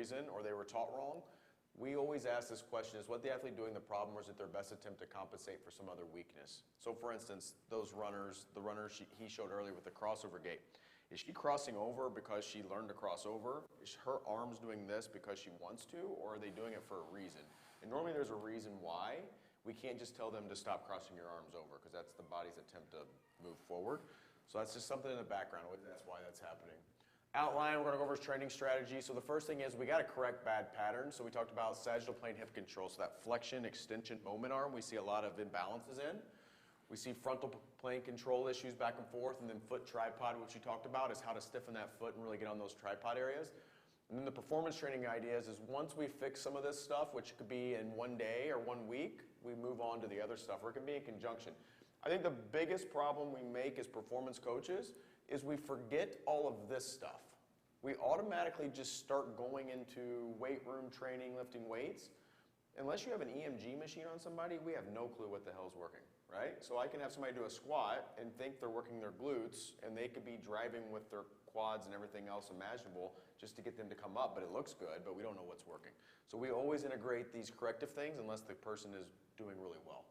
reason or they were taught wrong, we always ask this question, is what the athlete doing the problem, or is it their best attempt to compensate for some other weakness? So for instance, those runners, the runner he showed earlier with the crossover gait, is she crossing over because she learned to cross over? Is her arms doing this because she wants to, or are they doing it for a reason? And normally there's a reason why. We can't just tell them to stop crossing your arms over because that's the body's attempt to move forward. So that's just something in the background. That's why that's happening. Outline, we're going to go over his training strategy. So the first thing is we got to correct bad patterns. So we talked about sagittal plane hip control. So that flexion, extension, moment arm, we see a lot of imbalances in. We see frontal plane control issues back and forth, and then foot tripod, which you talked about, is how to stiffen that foot and really get on those tripod areas. And then the performance training ideas is once we fix some of this stuff, which could be in one day or 1 week, we move on to the other stuff, or it can be in conjunction. I think the biggest problem we make as performance coaches is we forget all of this stuff. We automatically just start going into weight room training, lifting weights. Unless you have an EMG machine on somebody, we have no clue what the hell's working, right? So I can have somebody do a squat and think they're working their glutes, and they could be driving with their quads and everything else imaginable just to get them to come up, but it looks good, but we don't know what's working. So we always integrate these corrective things unless the person is doing really well.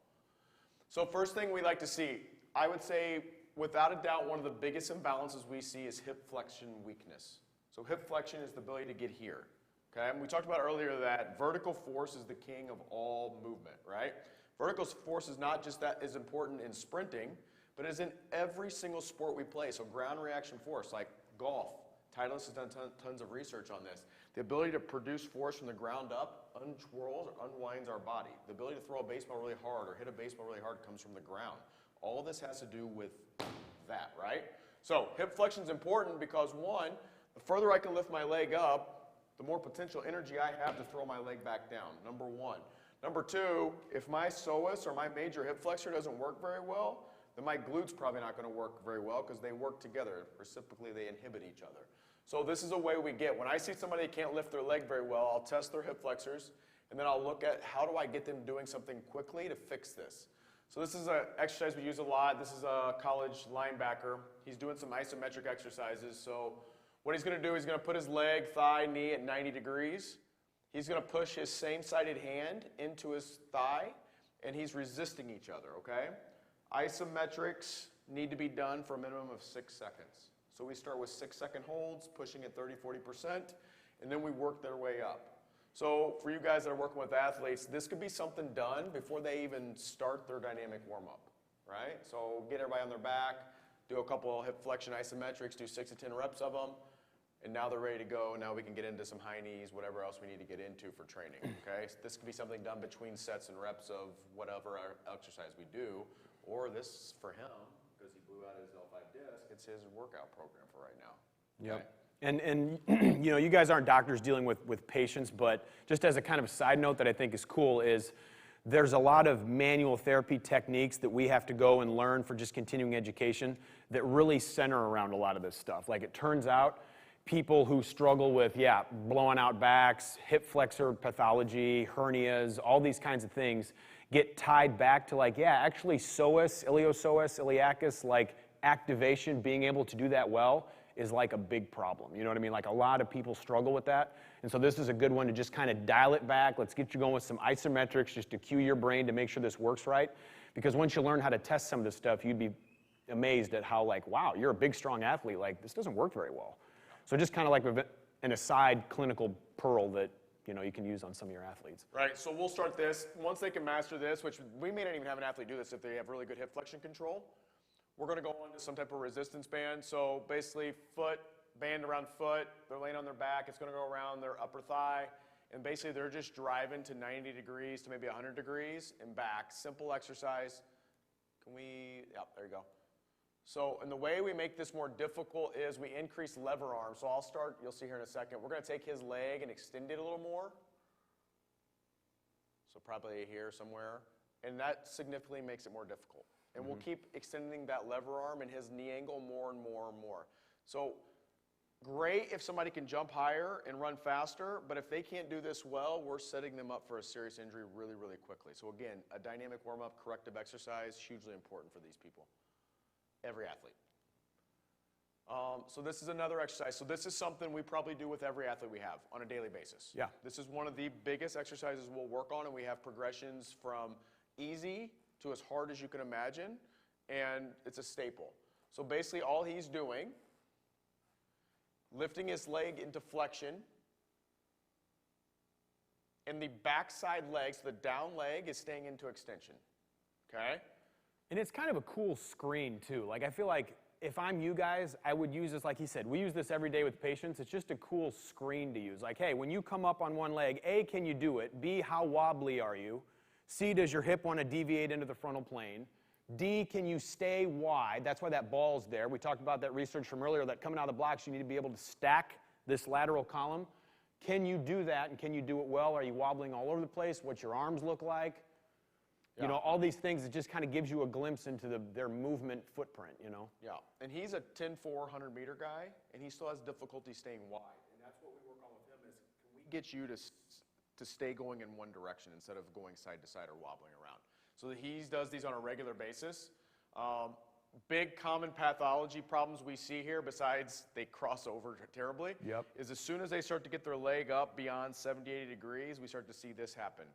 So first thing we like to see, I would say without a doubt one of the biggest imbalances we see is hip flexion weakness. So hip flexion is the ability to get here. Okay, and we talked about earlier that vertical force is the king of all movement, right? Vertical force is not just that is important in sprinting, but is in every single sport we play. So ground reaction force, like golf, Titleist has done tons of research on this. The ability to produce force from the ground up untwirls or unwinds our body. The ability to throw a baseball really hard or hit a baseball really hard comes from the ground. All this has to do with that, right? So hip flexion is important because one, the further I can lift my leg up, the more potential energy I have to throw my leg back down, number one. Number two, if my psoas or my major hip flexor doesn't work very well, then my glute's probably not going to work very well because they work together. Reciprocally, they inhibit each other. So this is a way we get. When I see somebody that can't lift their leg very well, I'll test their hip flexors, and then I'll look at how do I get them doing something quickly to fix this. So this is an exercise we use a lot. This is a college linebacker. He's doing some isometric exercises. So what he's going to do, he's going to put his leg, thigh, knee at 90 degrees. He's going to push his same-sided hand into his thigh, and he's resisting each other, okay? Isometrics need to be done for a minimum of 6 seconds. So we start with 6-second holds, pushing at 30–40%, and then we work their way up. So for you guys that are working with athletes, this could be something done before they even start their dynamic warm-up, right? So get everybody on their back, do a couple of hip flexion isometrics, do 6 to 10 reps of them, and now they're ready to go. Now we can get into some high knees, whatever else we need to get into for training, okay? So this could be something done between sets and reps of whatever exercise we do, or this, for him, because he blew out his L5 disc, it's his workout program for right now. Yep. Okay? And you know, you guys aren't doctors dealing with patients, but just as a kind of side note that I think is cool is there's a lot of manual therapy techniques that we have to go and learn for just continuing education that really center around a lot of this stuff. Like it turns out, people who struggle with, blowing out backs, hip flexor pathology, hernias, all these kinds of things get tied back to actually psoas, iliopsoas, iliacus, like activation, being able to do that well is like a big problem. You know what I mean? Like a lot of people struggle with that. And so this is a good one to just kind of dial it back. Let's get you going with some isometrics just to cue your brain to make sure this works right. Because once you learn how to test some of this stuff, you'd be amazed at how wow, you're a big, strong athlete. This doesn't work very well. So just kind of like an aside clinical pearl that you can use on some of your athletes. Right, so we'll start this. Once they can master this, which we may not even have an athlete do this if they have really good hip flexion control, we're going to go on to some type of resistance band. So basically band around foot, they're laying on their back, it's going to go around their upper thigh, and basically they're just driving to 90 degrees to maybe 100 degrees and back. Simple exercise. There you go. So, and the way we make this more difficult is we increase lever arm. So I'll start, you'll see here in a second. We're going to take his leg and extend it a little more. So probably here somewhere. And that significantly makes it more difficult. And we'll keep extending that lever arm and his knee angle more and more and more. So great if somebody can jump higher and run faster, but if they can't do this well, we're setting them up for a serious injury really, really quickly. So again, a dynamic warm-up, corrective exercise, hugely important for these people. Every athlete. So this is another exercise. So this is something we probably do with every athlete we have on a daily basis. Yeah. This is one of the biggest exercises we'll work on, and we have progressions from easy to as hard as you can imagine, and it's a staple. So basically all he's doing, lifting his leg into flexion, and the backside leg, so the down leg, is staying into extension, okay? And it's kind of a cool screen too. Like I feel like if I'm you guys, I would use this, like he said, we use this every day with patients. It's just a cool screen to use. Like, hey, when you come up on one leg, A, can you do it? B, how wobbly are you? C, does your hip want to deviate into the frontal plane? D, can you stay wide? That's why that ball's there. We talked about that research from earlier that coming out of the blocks, you need to be able to stack this lateral column. Can you do that, and can you do it well? Are you wobbling all over the place? What's your arms look like? Yeah. You know, all these things, it just kind of gives you a glimpse into their movement footprint, you know? Yeah, and he's a 10-4 100-meter guy, and he still has difficulty staying wide. And that's what we work on with him is, can we get you to stay going in one direction instead of going side to side or wobbling around? So he does these on a regular basis. Big common pathology problems we see here, besides they cross over terribly, Yep. is as soon as they start to get their leg up beyond 70, 80 degrees, we start to see this happen.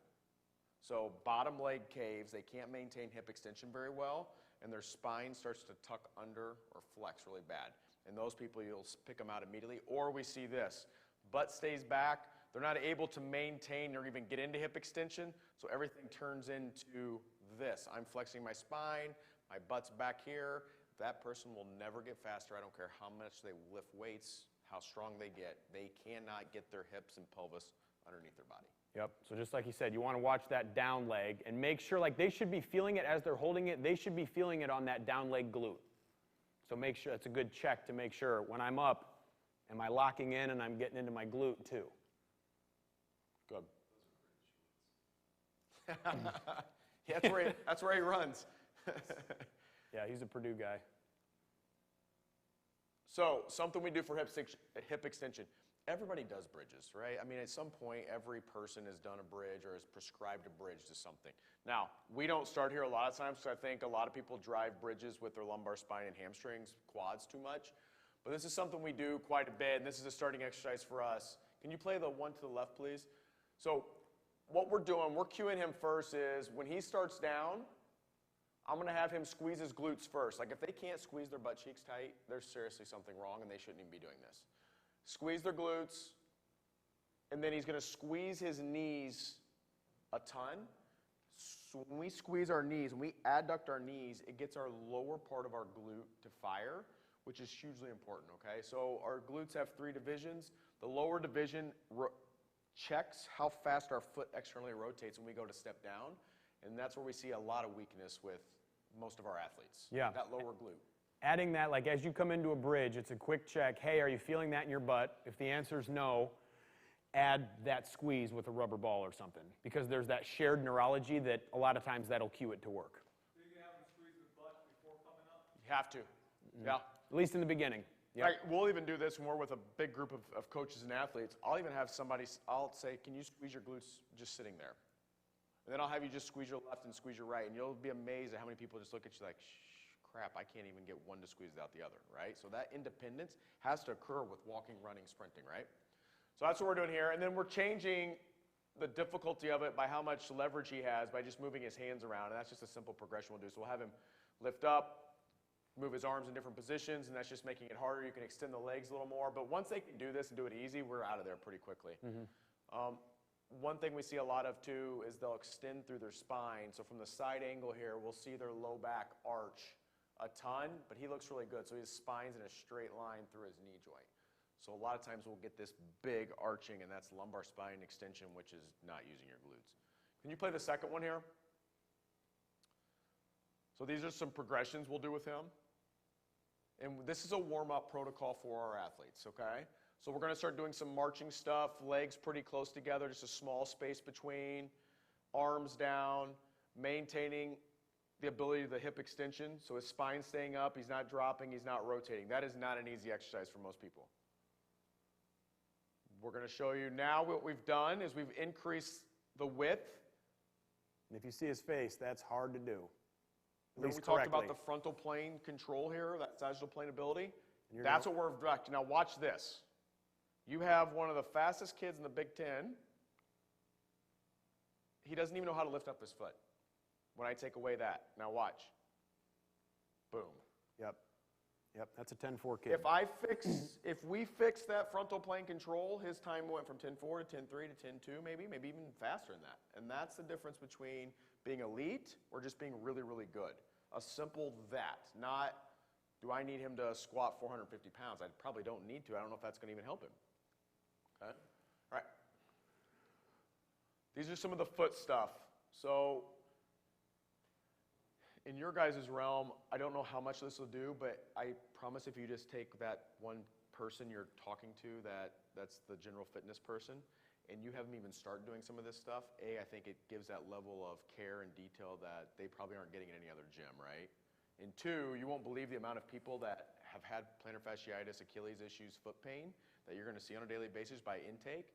So bottom leg caves, they can't maintain hip extension very well, and their spine starts to tuck under or flex really bad. And those people, you'll pick them out immediately. Or we see this, butt stays back, they're not able to maintain or even get into hip extension, so everything turns into this. I'm flexing my spine, my butt's back here. That person will never get faster. I don't care how much they lift weights, how strong they get. They cannot get their hips and pelvis underneath their body. Yep, so just like you said, you want to watch that down leg and make sure, like they should be feeling it as they're holding it, they should be feeling it on that down leg glute. So make sure, it's a good check to make sure when I'm up, am I locking in and I'm getting into my glute too? Good. Yeah, that's where he runs. Yeah, he's a Purdue guy. So something we do for hip extension. Everybody does bridges, right? I mean, at some point, every person has done a bridge or has prescribed a bridge to something. Now, we don't start here a lot of times because I think a lot of people drive bridges with their lumbar spine and hamstrings, quads too much. But this is something we do quite a bit, and this is a starting exercise for us. Can you play the one to the left, please? So what we're doing, we're cueing him first is when he starts down, I'm going to have him squeeze his glutes first. Like if they can't squeeze their butt cheeks tight, there's seriously something wrong and they shouldn't even be doing this. Squeeze their glutes, and then he's going to squeeze his knees a ton. So when we squeeze our knees, when we adduct our knees, it gets our lower part of our glute to fire, which is hugely important, okay? So our glutes have 3 divisions. The lower division checks how fast our foot externally rotates when we go to step down, and that's where we see a lot of weakness with most of our athletes. Yeah. That lower glute. Adding that, like as you come into a bridge, it's a quick check. Hey, are you feeling that in your butt? If the answer is no, add that squeeze with a rubber ball or something. Because there's that shared neurology that a lot of times that'll cue it to work. So you can have them squeeze the butt before coming up? You have to. Yeah. At least in the beginning. Yep. Like, we'll even do this when we're with a big group of coaches and athletes. I'll even have somebody, I'll say, can you squeeze your glutes just sitting there? And then I'll have you just squeeze your left and squeeze your right. And you'll be amazed at how many people just look at you like, crap, I can't even get one to squeeze without the other, right? So that independence has to occur with walking, running, sprinting, right? So that's what we're doing here. And then we're changing the difficulty of it by how much leverage he has by just moving his hands around. And that's just a simple progression we'll do. So we'll have him lift up, move his arms in different positions, and that's just making it harder. You can extend the legs a little more. But once they can do this and do it easy, we're out of there pretty quickly. One thing we see a lot of, too, is they'll extend through their spine. So from the side angle here, we'll see their low back arch a ton, but he looks really good. So his spine's in a straight line through his knee joint. So a lot of times we'll get this big arching, and that's lumbar spine extension, which is not using your glutes. Can you play the second one here? So these are some progressions we'll do with him. And this is a warm-up protocol for our athletes, okay? So we're going to start doing some marching stuff, legs pretty close together, just a small space between, arms down, maintaining the ability of the hip extension, so his spine's staying up, he's not dropping, he's not rotating. That is not an easy exercise for most people. We're going to show you now what we've done is we've increased the width. And if you see his face, that's hard to do. At Remember least we talked about correctly. the frontal plane control here, that sagittal plane ability. That's what we're directing. Now watch this. You have one of the fastest kids in the Big Ten. He doesn't even know how to lift up his foot when I take away that. Now watch. Boom. Yep. Yep, that's a 10-4 kid. If we fix that frontal plane control, his time went from 10-4 to 10-3 to 10-2 maybe even faster than that. And that's the difference between being elite or just being really, really good. A simple that, not do I need him to squat 450 pounds? I probably don't need to. I don't know if that's going to even help him. Okay? All right. These are some of the foot stuff. So in your guys' realm, I don't know how much this will do, but I promise if you just take that one person you're talking to that's the general fitness person, and you have them even start doing some of this stuff, I think it gives that level of care and detail that they probably aren't getting in any other gym, right? And two, you won't believe the amount of people that have had plantar fasciitis, Achilles issues, foot pain that you're going to see on a daily basis by intake.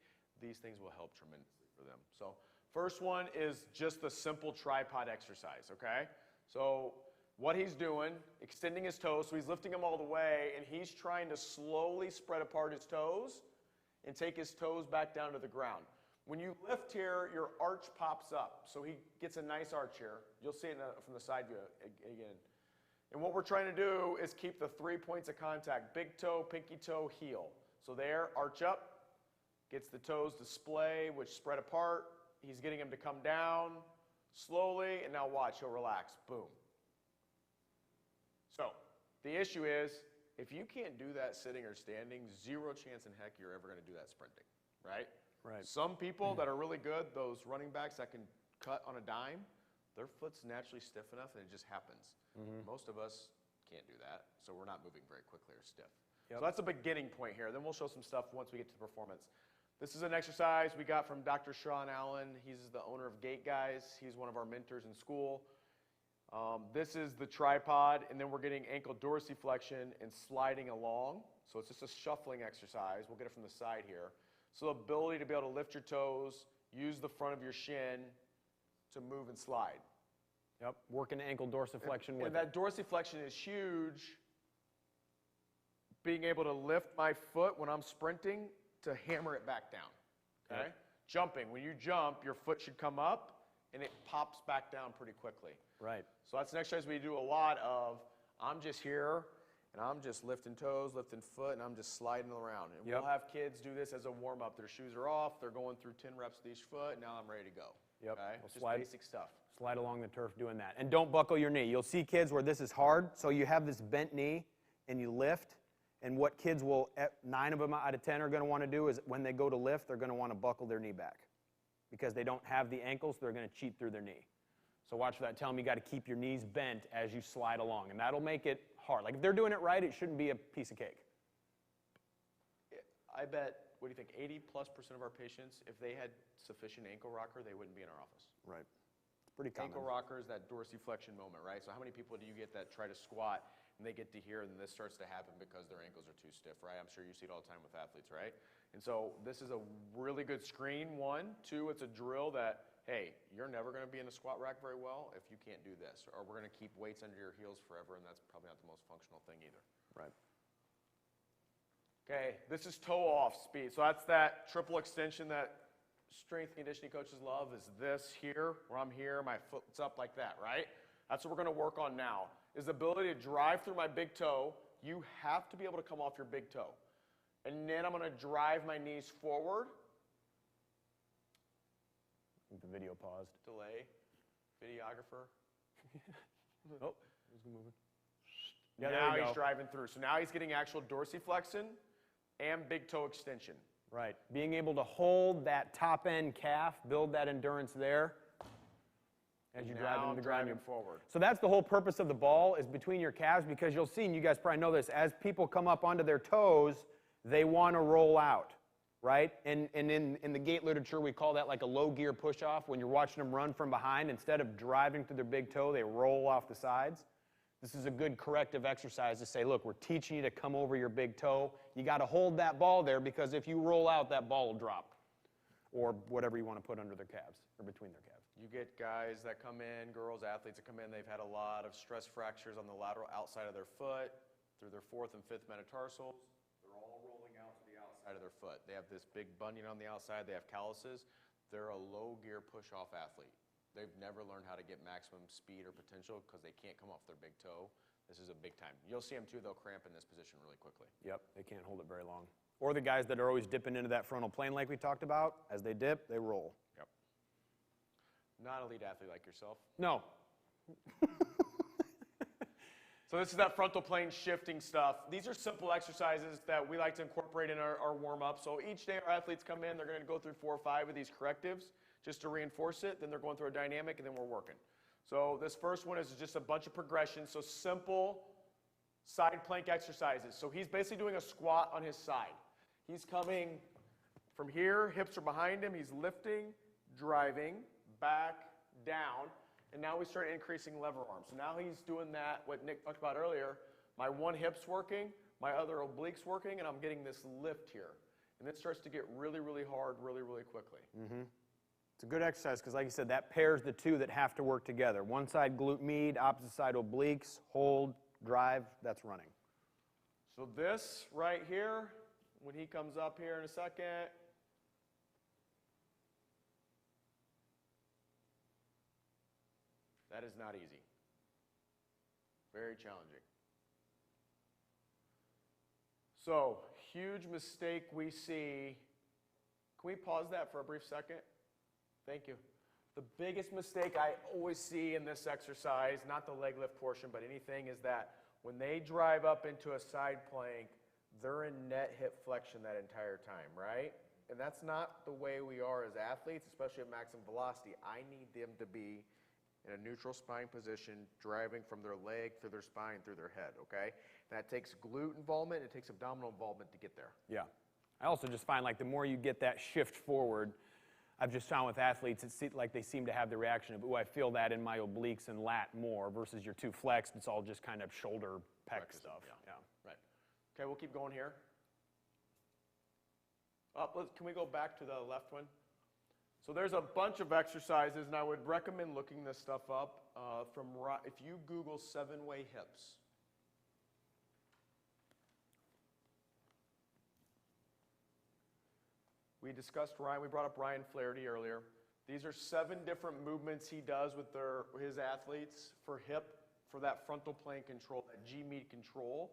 These things will help tremendously for them. So first one is just the simple tripod exercise, okay? So what he's doing, extending his toes, so he's lifting them all the way, and he's trying to slowly spread apart his toes and take his toes back down to the ground. When you lift here, your arch pops up. So he gets a nice arch here. You'll see it from the side view again. And what we're trying to do is keep the 3 points of contact, big toe, pinky toe, heel. So there, arch up, gets the toes display, which spread apart. He's getting him to come down slowly, and now watch, he'll relax, boom. So the issue is, if you can't do that sitting or standing, zero chance in heck you're ever going to do that sprinting, right? Right. Some people that are really good, those running backs that can cut on a dime, their foot's naturally stiff enough and it just happens. Most of us can't do that, so we're not moving very quickly or stiff. Yep. So that's a beginning point here. Then we'll show some stuff once we get to the performance. This is an exercise we got from Dr. Sean Allen. He's the owner of Gate Guys. He's one of our mentors in school. This is the tripod, and then we're getting ankle dorsiflexion and sliding along. So it's just a shuffling exercise. We'll get it from the side here. So the ability to be able to lift your toes, use the front of your shin to move and slide. Yep, working ankle dorsiflexion with it. And that dorsiflexion is huge. Being able to lift my foot when I'm sprinting to hammer it back down. Okay? Yep. Jumping. When you jump, your foot should come up and it pops back down pretty quickly. Right. So that's an exercise we do a lot of. I'm just here and I'm just lifting toes, lifting foot, and I'm just sliding around. And Yep. we'll have kids do this as a warm-up. Their shoes are off, they're going through 10 reps with each foot, and now I'm ready to go. Yep. Okay? We'll Just basic stuff. Slide along the turf doing that. And don't buckle your knee. You'll see kids where this is hard, so you have this bent knee and you lift, and what kids will, 9 of them out of 10 are going to want to do is when they go to lift, they're going to want to buckle their knee back because they don't have the ankles, they're going to cheat through their knee. So watch for that. Tell them you got to keep your knees bent as you slide along, and that'll make it hard. Like if they're doing it right, it shouldn't be a piece of cake. I bet, what do you think, 80+% of our patients, if they had sufficient ankle rocker, they wouldn't be in our office. Right. It's pretty common. Ankle rocker is that dorsiflexion moment, right? So how many people do you get that try to squat and they get to here and this starts to happen because their ankles are too stiff, right? I'm sure you see it all the time with athletes, right? And so this is a really good screen, 1. 2, it's a drill that, hey, you're never going to be in a squat rack very well if you can't do this, or we're going to keep weights under your heels forever, and that's probably not the most functional thing either. Right. Okay, this is toe off speed. So that's that triple extension that strength and conditioning coaches love, is this here, where I'm here, my foot's up like that, right? That's what we're going to work on now, is the ability to drive through my big toe. You have to be able to come off your big toe. And then I'm going to drive my knees forward. The video paused. Delay. Videographer. Oh, he's moving. Yeah, there now you he's go. driving through. So now he's getting actual dorsiflexion and big toe extension. Right. Being able to hold that top end calf, build that endurance there as you drive Now into the I'm ground. driving forward. So that's the whole purpose of the ball, is between your calves, because you'll see, and you guys probably know this, as people come up onto their toes, they want to roll out, right? And in the gait literature, we call that like a low gear push off. When you're watching them run from behind, instead of driving through their big toe, they roll off the sides. This is a good corrective exercise to say, look, we're teaching you to come over your big toe. You got to hold that ball there, because if you roll out, that ball will drop, or whatever you want to put under their calves or between their calves. You get guys that come in, girls, athletes that come in, they've had a lot of stress fractures on the lateral outside of their foot. through their fourth and fifth metatarsals. They're all rolling out to the outside of their foot. They have this big bunion on the outside. They have calluses. They're a low gear push-off athlete. They've never learned how to get maximum speed or potential because they can't come off their big toe. This is a big time. You'll see them too, they'll cramp in this position really quickly. Yep, they can't hold it very long. Or the guys that are always dipping into that frontal plane like we talked about, as they dip, they roll. Yep. Not an elite athlete like yourself. No. So this is that frontal plane shifting stuff. These are simple exercises that we like to incorporate in our warm-up. So each day our athletes come in, they're going to go through 4 or 5 of these correctives just to reinforce it. Then they're going through a dynamic, and then we're working. So this first one is just a bunch of progressions. So simple side plank exercises. So he's basically doing a squat on his side. He's coming from here, hips are behind him. He's lifting, driving, back, down. And now we start increasing lever arms. So now he's doing that, what Nick talked about earlier. My one hip's working, my other oblique's working, and I'm getting this lift here. And it starts to get really, really hard really, really quickly. It's a good exercise because, like you said, that pairs the two that have to work together. One side glute med, opposite side obliques, hold, drive, that's running. So this right here, when he comes up here in a second, that is not easy. Very challenging. So, huge mistake we see. Can we pause that for a brief second? Thank you. The biggest mistake I always see in this exercise, not the leg lift portion, but anything, is that when they drive up into a side plank, they're in net hip flexion that entire time, right? And that's not the way we are as athletes, especially at maximum velocity. I need them to be in a neutral spine position, driving from their leg through their spine, through their head, okay? That takes glute involvement, it takes abdominal involvement to get there. Yeah. I also just find like the more you get that shift forward, I've just found with athletes, it's like they seem to have the reaction of, ooh, I feel that in my obliques and lat more, versus you're too flexed, it's all just kind of shoulder, pec stuff. Yeah. Right. Okay, we'll keep going here. Can we go back to the left one? So there's a bunch of exercises, and I would recommend looking this stuff up. If you Google 7-way hips. We brought up Ryan Flaherty earlier. These are 7 different movements he does with his athletes for hip, for that frontal plane control, that G-med control.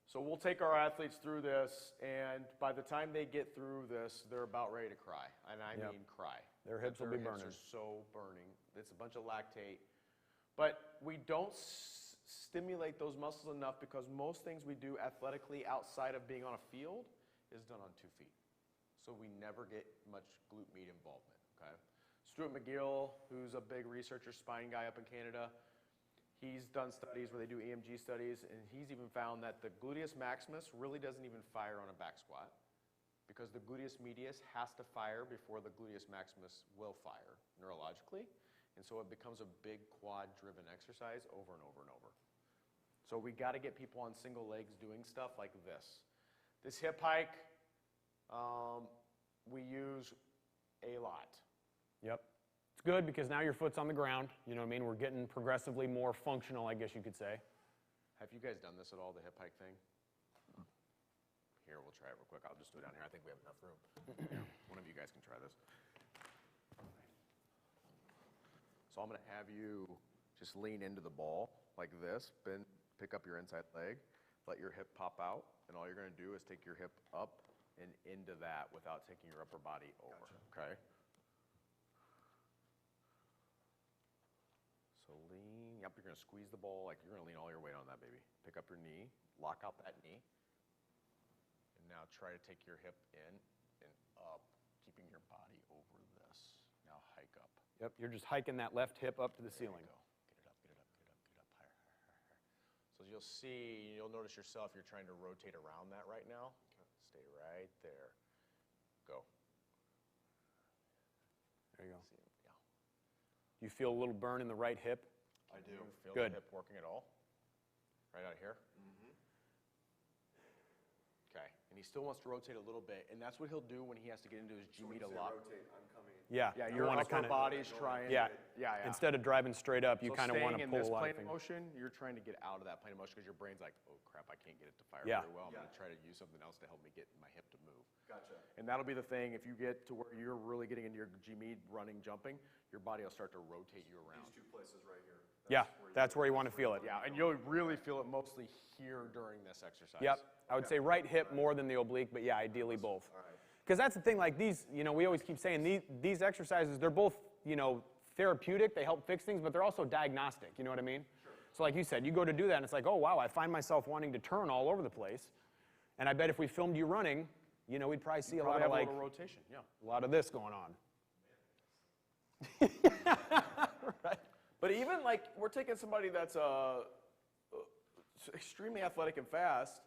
So we'll take our athletes through this, and by the time they get through this, they're about ready to cry. And I mean cry. Their hips will be burning. Their hips are so burning. It's a bunch of lactate. But we don't stimulate those muscles enough because most things we do athletically outside of being on a field is done on 2 feet. So we never get much glute med involvement, okay? Stuart McGill, who's a big researcher, spine guy up in Canada, he's done studies where they do EMG studies, and he's even found that the gluteus maximus really doesn't even fire on a back squat because the gluteus medius has to fire before the gluteus maximus will fire neurologically. And so it becomes a big quad-driven exercise over and over and over. So we got to get people on single legs doing stuff like this. This hip hike, we use a lot. Yep. It's good because now your foot's on the ground. You know what I mean? We're getting progressively more functional, I guess you could say. Have you guys done this at all, the hip hike thing? Here, we'll try it real quick. I'll just do it down here. I think we have enough room. One of you guys can try this. So I'm going to have you just lean into the ball like this, bend, pick up your inside leg, let your hip pop out, and all you're going to do is take your hip up and into that without taking your upper body over, okay? So lean, yep, you're going to squeeze the ball, like you're going to lean all your weight on that, baby. Pick up your knee, lock out that knee, and now try to take your hip in and up, keeping your body over this. Now hike up. Yep, you're just hiking that left hip up to the ceiling. Go. Get it up, get it up, get it up, get it up, higher, higher, higher, higher. So you'll see, you'll notice yourself, you're trying to rotate around that right now. Stay right there. Go. There you go. See, yeah. Do you feel a little burn in the right hip? I do. Feel Good. the hip working at all? Right out here? Okay. And and he still wants to rotate a little bit, and that's what he'll do when he has to get into his G-meet a lot. rotate, I'm coming. Yeah, Yeah, you your want to upper kind of, body's trying. yeah. Yeah. Instead of driving straight up, you So kind of want to staying pull in a this lot plane of of things. motion, you're trying to get out of that plane of motion because your brain's like, oh crap, I can't get it to fire Yeah. very well. I'm going to try to use something else to help me get my hip to move. Gotcha. And that'll be the thing, if you get to where you're really getting into your G-meet, running, jumping, your body will start to rotate you around. These 2 places right here. Yeah, that's where you want to feel it. Yeah, and you'll really feel it mostly here during this exercise. Yep, I would say right hip more than the oblique, but yeah, ideally both. All right. Because that's the thing, like these, you know, we always keep saying these exercises, they're both, you know, therapeutic, they help fix things, but they're also diagnostic, you know what I mean? Sure. So like you said, you go to do that and it's like, oh wow, I find myself wanting to turn all over the place. And I bet if we filmed you running, you know, we'd probably see a lot of like, a little rotation, yeah. a lot of this going on. Right. But even like, we're taking somebody that's extremely athletic and fast,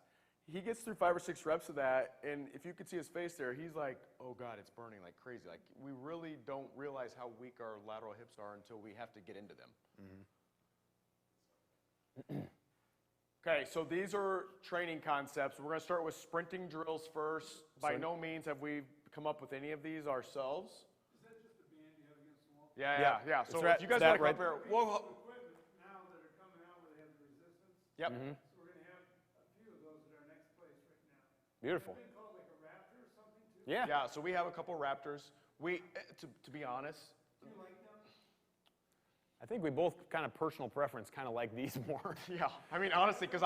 he gets through 5 or 6 reps of that, and if you could see his face there, he's like, oh God, it's burning like crazy. Like, we really don't realize how weak our lateral hips are until we have to get into them. Okay, so these are training concepts. We're gonna start with sprinting drills first. By no means have we come up with any of these ourselves. Is that just a band you have against the wall? Yeah. It's So right- if you guys it's that want to come right- up here, we'll, Equipment now that are coming out where they have the resistance. yep. So we're gonna have a few of those at our next place right now. Beautiful. They've been called like a Raptor or something too? Yeah. Yeah, so we have a couple Raptors. We, to be honest, Do you like them? I think we both kind of personal preference kind of like these more. yeah, I mean, honestly, because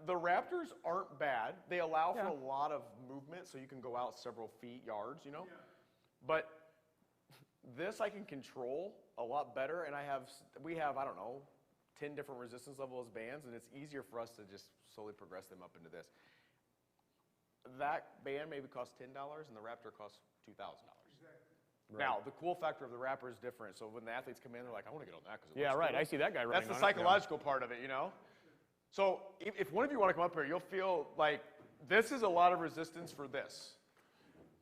the Raptors aren't bad. They allow for a lot of movement, so you can go out several feet, yards, you know? Yeah. But this I can control a lot better, and we have, I don't know, 10 different resistance levels bands, and it's easier for us to just slowly progress them up into this. That band maybe costs $10, and the Raptor costs $2,000. Exactly. Now, the cool factor of the Raptor is different, so when the athletes come in, they're like, I want to get on that because Yeah, right. I see that guy running That's the on it. psychological part of it, you know? So if one of you want to come up here, you'll feel like this is a lot of resistance for this.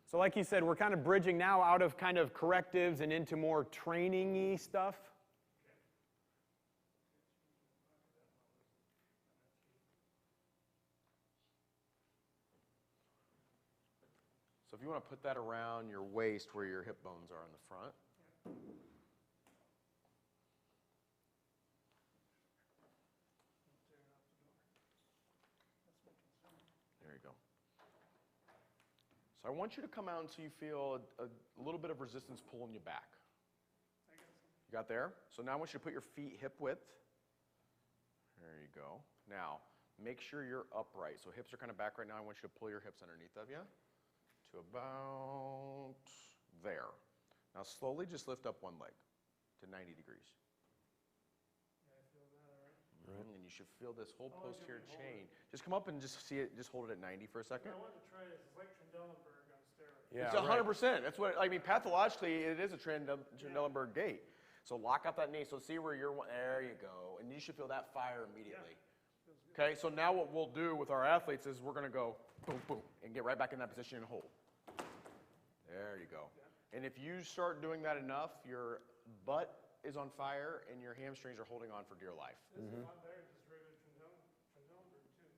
So like you said, we're kind of bridging now out of kind of correctives and into more training-y stuff. So if you want to put that around your waist where your hip bones are in the front. There you go. So I want you to come out until you feel a little bit of resistance pulling you back. You got there? So now I want you to put your feet hip width. There you go. Now, make sure you're upright. So hips are kind of back right now. I want you to pull your hips underneath of you to about there. Now slowly just lift up one leg to 90 degrees. Yeah, I feel that, all right. And you should feel this whole posterior chain. Just come up and just see it, just hold it at 90 for a second. I wanted to try this. It's like Trendelenburg on steroids. Yeah, It's 100%. That's what, I mean, pathologically, it is a Trendelenburg gait. So lock out that knee. So see where you're, there you go. And you should feel that fire immediately. Okay, so now what we'll do with our athletes is we're going to go boom, boom, and get right back in that position and hold. There you go. And if you start doing that enough, your butt is on fire and your hamstrings are holding on for dear life. This is a lot better than just regular Trendelenburg too.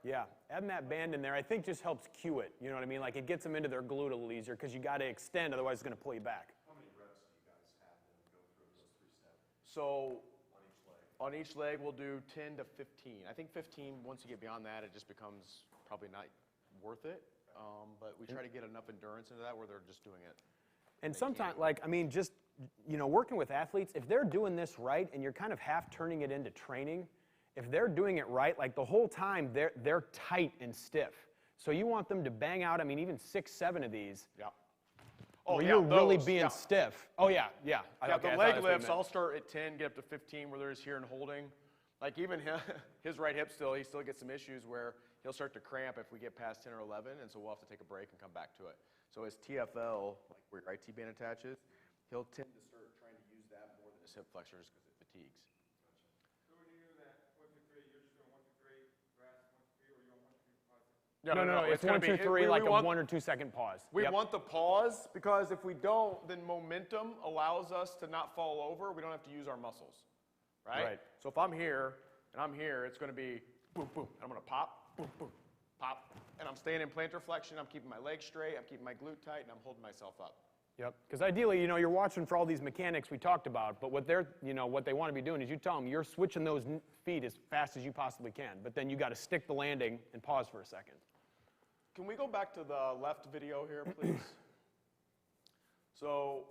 Yeah, adding that band in there, I think just helps cue it. You know what I mean? Like it gets them into their glute a little easier because you got to extend, otherwise it's going to pull you back. How many reps do you guys have them go through those 3 steps So on each leg? on each leg, we'll do 10 to 15. I think 15, once you get beyond that, it just becomes probably not worth it. But we try to get enough endurance into that where they're just doing it. And sometimes, like, I mean, just, you know, working with athletes, if they're doing this right and you're kind of half turning it into training, if they're doing it right, like the whole time, they're tight and stiff. So you want them to bang out, I mean, even 6, 7 of these. Yeah. Oh, you're really those, being yeah. stiff. Oh, yeah, yeah. Yeah, Okay, the I thought leg that's what you lifts, meant. I'll start at 10, get up to 15 where there's here and holding. Like even his right hip he still gets some issues where he'll start to cramp if we get past 10 or 11, and so we'll have to take a break and come back to it. So his TFL, like where your IT band attaches, he'll tend to start trying to use that more than his hip flexors because it fatigues. So when you do that, 1, 2, 3, you're just doing 1, 2, 3, rest, 1, 2, 3, or you want 1, 2, 3, 5, 6? No, it's 1, 2, 3, like a 1 or 2 second pause. We Yep. want the pause because if we don't, then momentum allows us to not fall over. We don't have to use our muscles, right? Right. So if I'm here and I'm here, it's going to be boom, boom. And I'm going to pop, boom, boom, pop. and I'm staying in plantar flexion, I'm keeping my legs straight, I'm keeping my glute tight, and I'm holding myself up. Yep. Because ideally, you're watching for all these mechanics we talked about, but what what they want to be doing is you tell them you're switching those feet as fast as you possibly can, but then you got to stick the landing and pause for a second. Can we go back to the left video here, please? So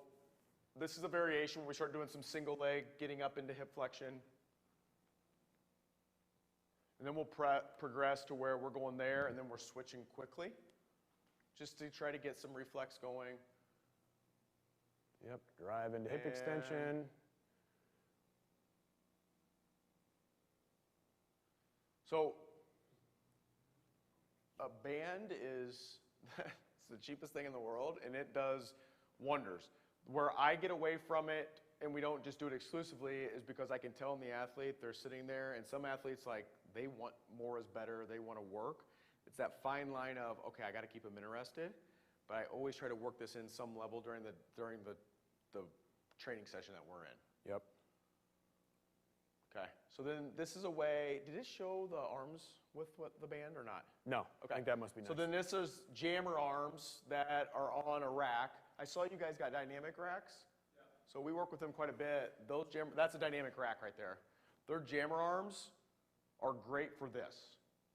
this is a variation where we start doing some single leg, getting up into hip flexion. And then we'll progress to where we're going there, and then we're switching quickly, just to try to get some reflex going. Yep, drive into hip extension. So a band is it's the cheapest thing in the world, and it does wonders. Where I get away from it, and we don't just do it exclusively, is because I can tell in the athlete, they're sitting there, and some athletes, like, they want more is better, they want to work. It's that fine line of, okay, I got to keep them interested, but I always try to work this in some level during the training session that we're in. Yep. Okay, so then this is a way, did it show the arms with the band or not? No, Okay. I think that must be nice. So then this is jammer arms that are on a rack. I saw you guys got dynamic racks. Yeah. So we work with them quite a bit. That's a dynamic rack right there. Their jammer arms are great for this.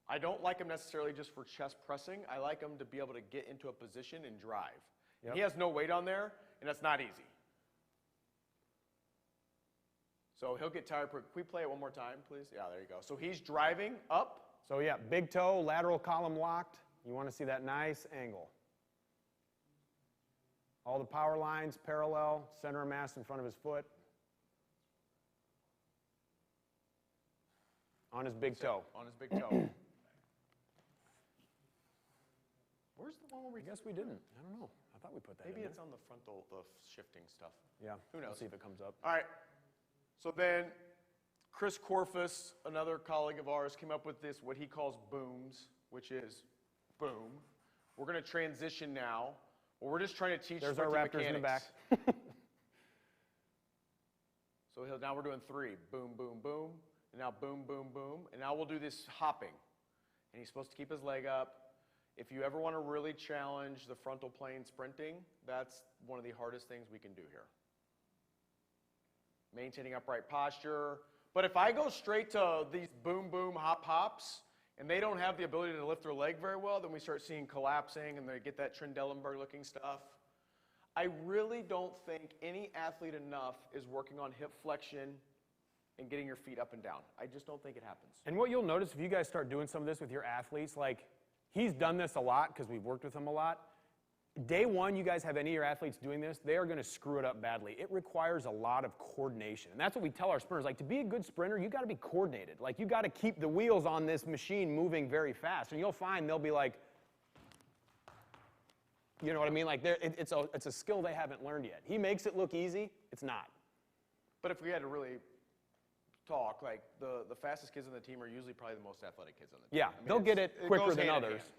I don't like them necessarily just for chest pressing. I like them to be able to get into a position and drive. Yep. He has no weight on there, and that's not easy. So he'll get tired. Can we play it one more time, please? Yeah, there you go. So he's driving up. So yeah, big toe, lateral column locked. You want to see that nice angle. All the power lines parallel, center of mass in front of his foot. On his big toe. On his big toe. Where's the one where we... I guess we didn't. I don't know. I thought we put that Maybe in it's there. on the frontal, the shifting stuff. Yeah. Who knows? Let's see if it comes up. All right. So then Chris Corfus, another colleague of ours, came up with this, what he calls booms, which is boom. We're going to transition now. Well, we're just trying to teach There's our sprinting Raptors in the back. mechanics. So now we're doing 3. Boom, boom, boom. And now boom, boom, boom. And now we'll do this hopping. And he's supposed to keep his leg up. If you ever want to really challenge the frontal plane sprinting, that's one of the hardest things we can do here. Maintaining upright posture. But if I go straight to these boom, boom, hop, hops, and they don't have the ability to lift their leg very well, then we start seeing collapsing and they get that Trendelenburg looking stuff. I really don't think any athlete enough is working on hip flexion and getting your feet up and down. I just don't think it happens. And what you'll notice if you guys start doing some of this with your athletes, like he's done this a lot because we've worked with him a lot. Day one, you guys have any of your athletes doing this, they are going to screw it up badly. It requires a lot of coordination. And that's what we tell our sprinters. Like, to be a good sprinter, you got to be coordinated. Like, you got to keep the wheels on this machine moving very fast. And you'll find they'll be like, you know what I mean? Like, it's a skill they haven't learned yet. He makes it look easy. It's not. But if we had to really talk, like, the fastest kids on the team are usually probably the most athletic kids on the team. Yeah, they'll get it quicker goes than hand in others. hand.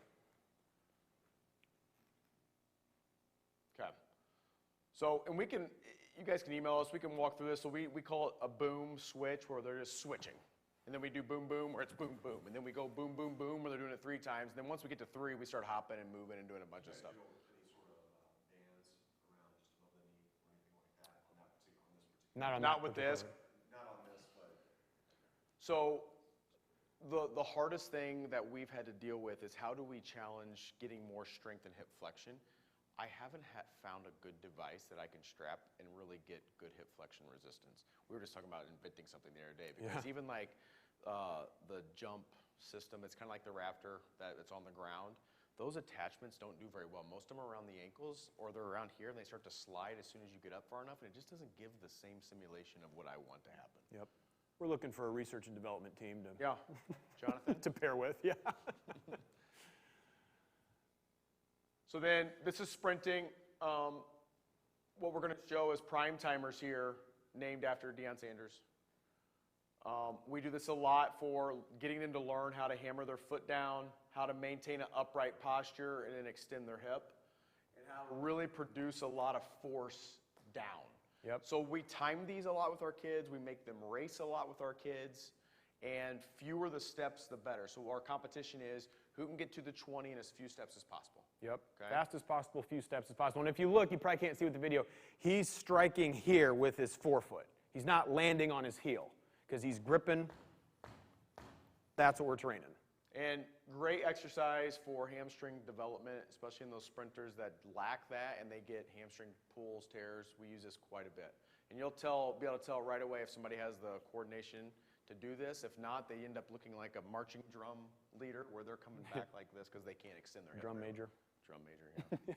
Okay. So, and you guys can email us, we can walk through this. So we call it a boom switch where they're just switching. And then we do boom, boom, where it's boom, boom. And then we go boom, boom, boom, where they're doing it 3 times. And then once we get to 3, we start hopping and moving and doing a bunch of stuff. Not with this. Not on this, but So the hardest thing that we've had to deal with is how do we challenge getting more strength in hip flexion? I haven't found a good device that I can strap and really get good hip flexion resistance. We were just talking about inventing something the other day because even like the jump system, it's kind of like the Raptor that's on the ground. Those attachments don't do very well. Most of them are around the ankles or they're around here and they start to slide as soon as you get up far enough and it just doesn't give the same simulation of what I want to happen. Yep. We're looking for a research and development team to, Yeah, Jonathan? to pair with. Yeah. So then this is sprinting. What we're going to show is prime timers here named after Deion Sanders. We do this a lot for getting them to learn how to hammer their foot down, how to maintain an upright posture and then extend their hip, and how to really produce a lot of force down. Yep. So we time these a lot with our kids. We make them race a lot with our kids. And fewer the steps, the better. So our competition is Who can get to the 20 in as few steps as possible? Yep. Okay. Fast as possible, few steps as possible. And if you look, you probably can't see with the video, he's striking here with his forefoot. He's not landing on his heel because he's gripping. That's what we're training. And great exercise for hamstring development, especially in those sprinters that lack that and they get hamstring pulls, tears. We use this quite a bit. And you'll be able to tell right away if somebody has the coordination to do this. If not, they end up looking like a marching drum leader where they're coming back like this because they can't extend their hip. Drum major. Drum major, yeah.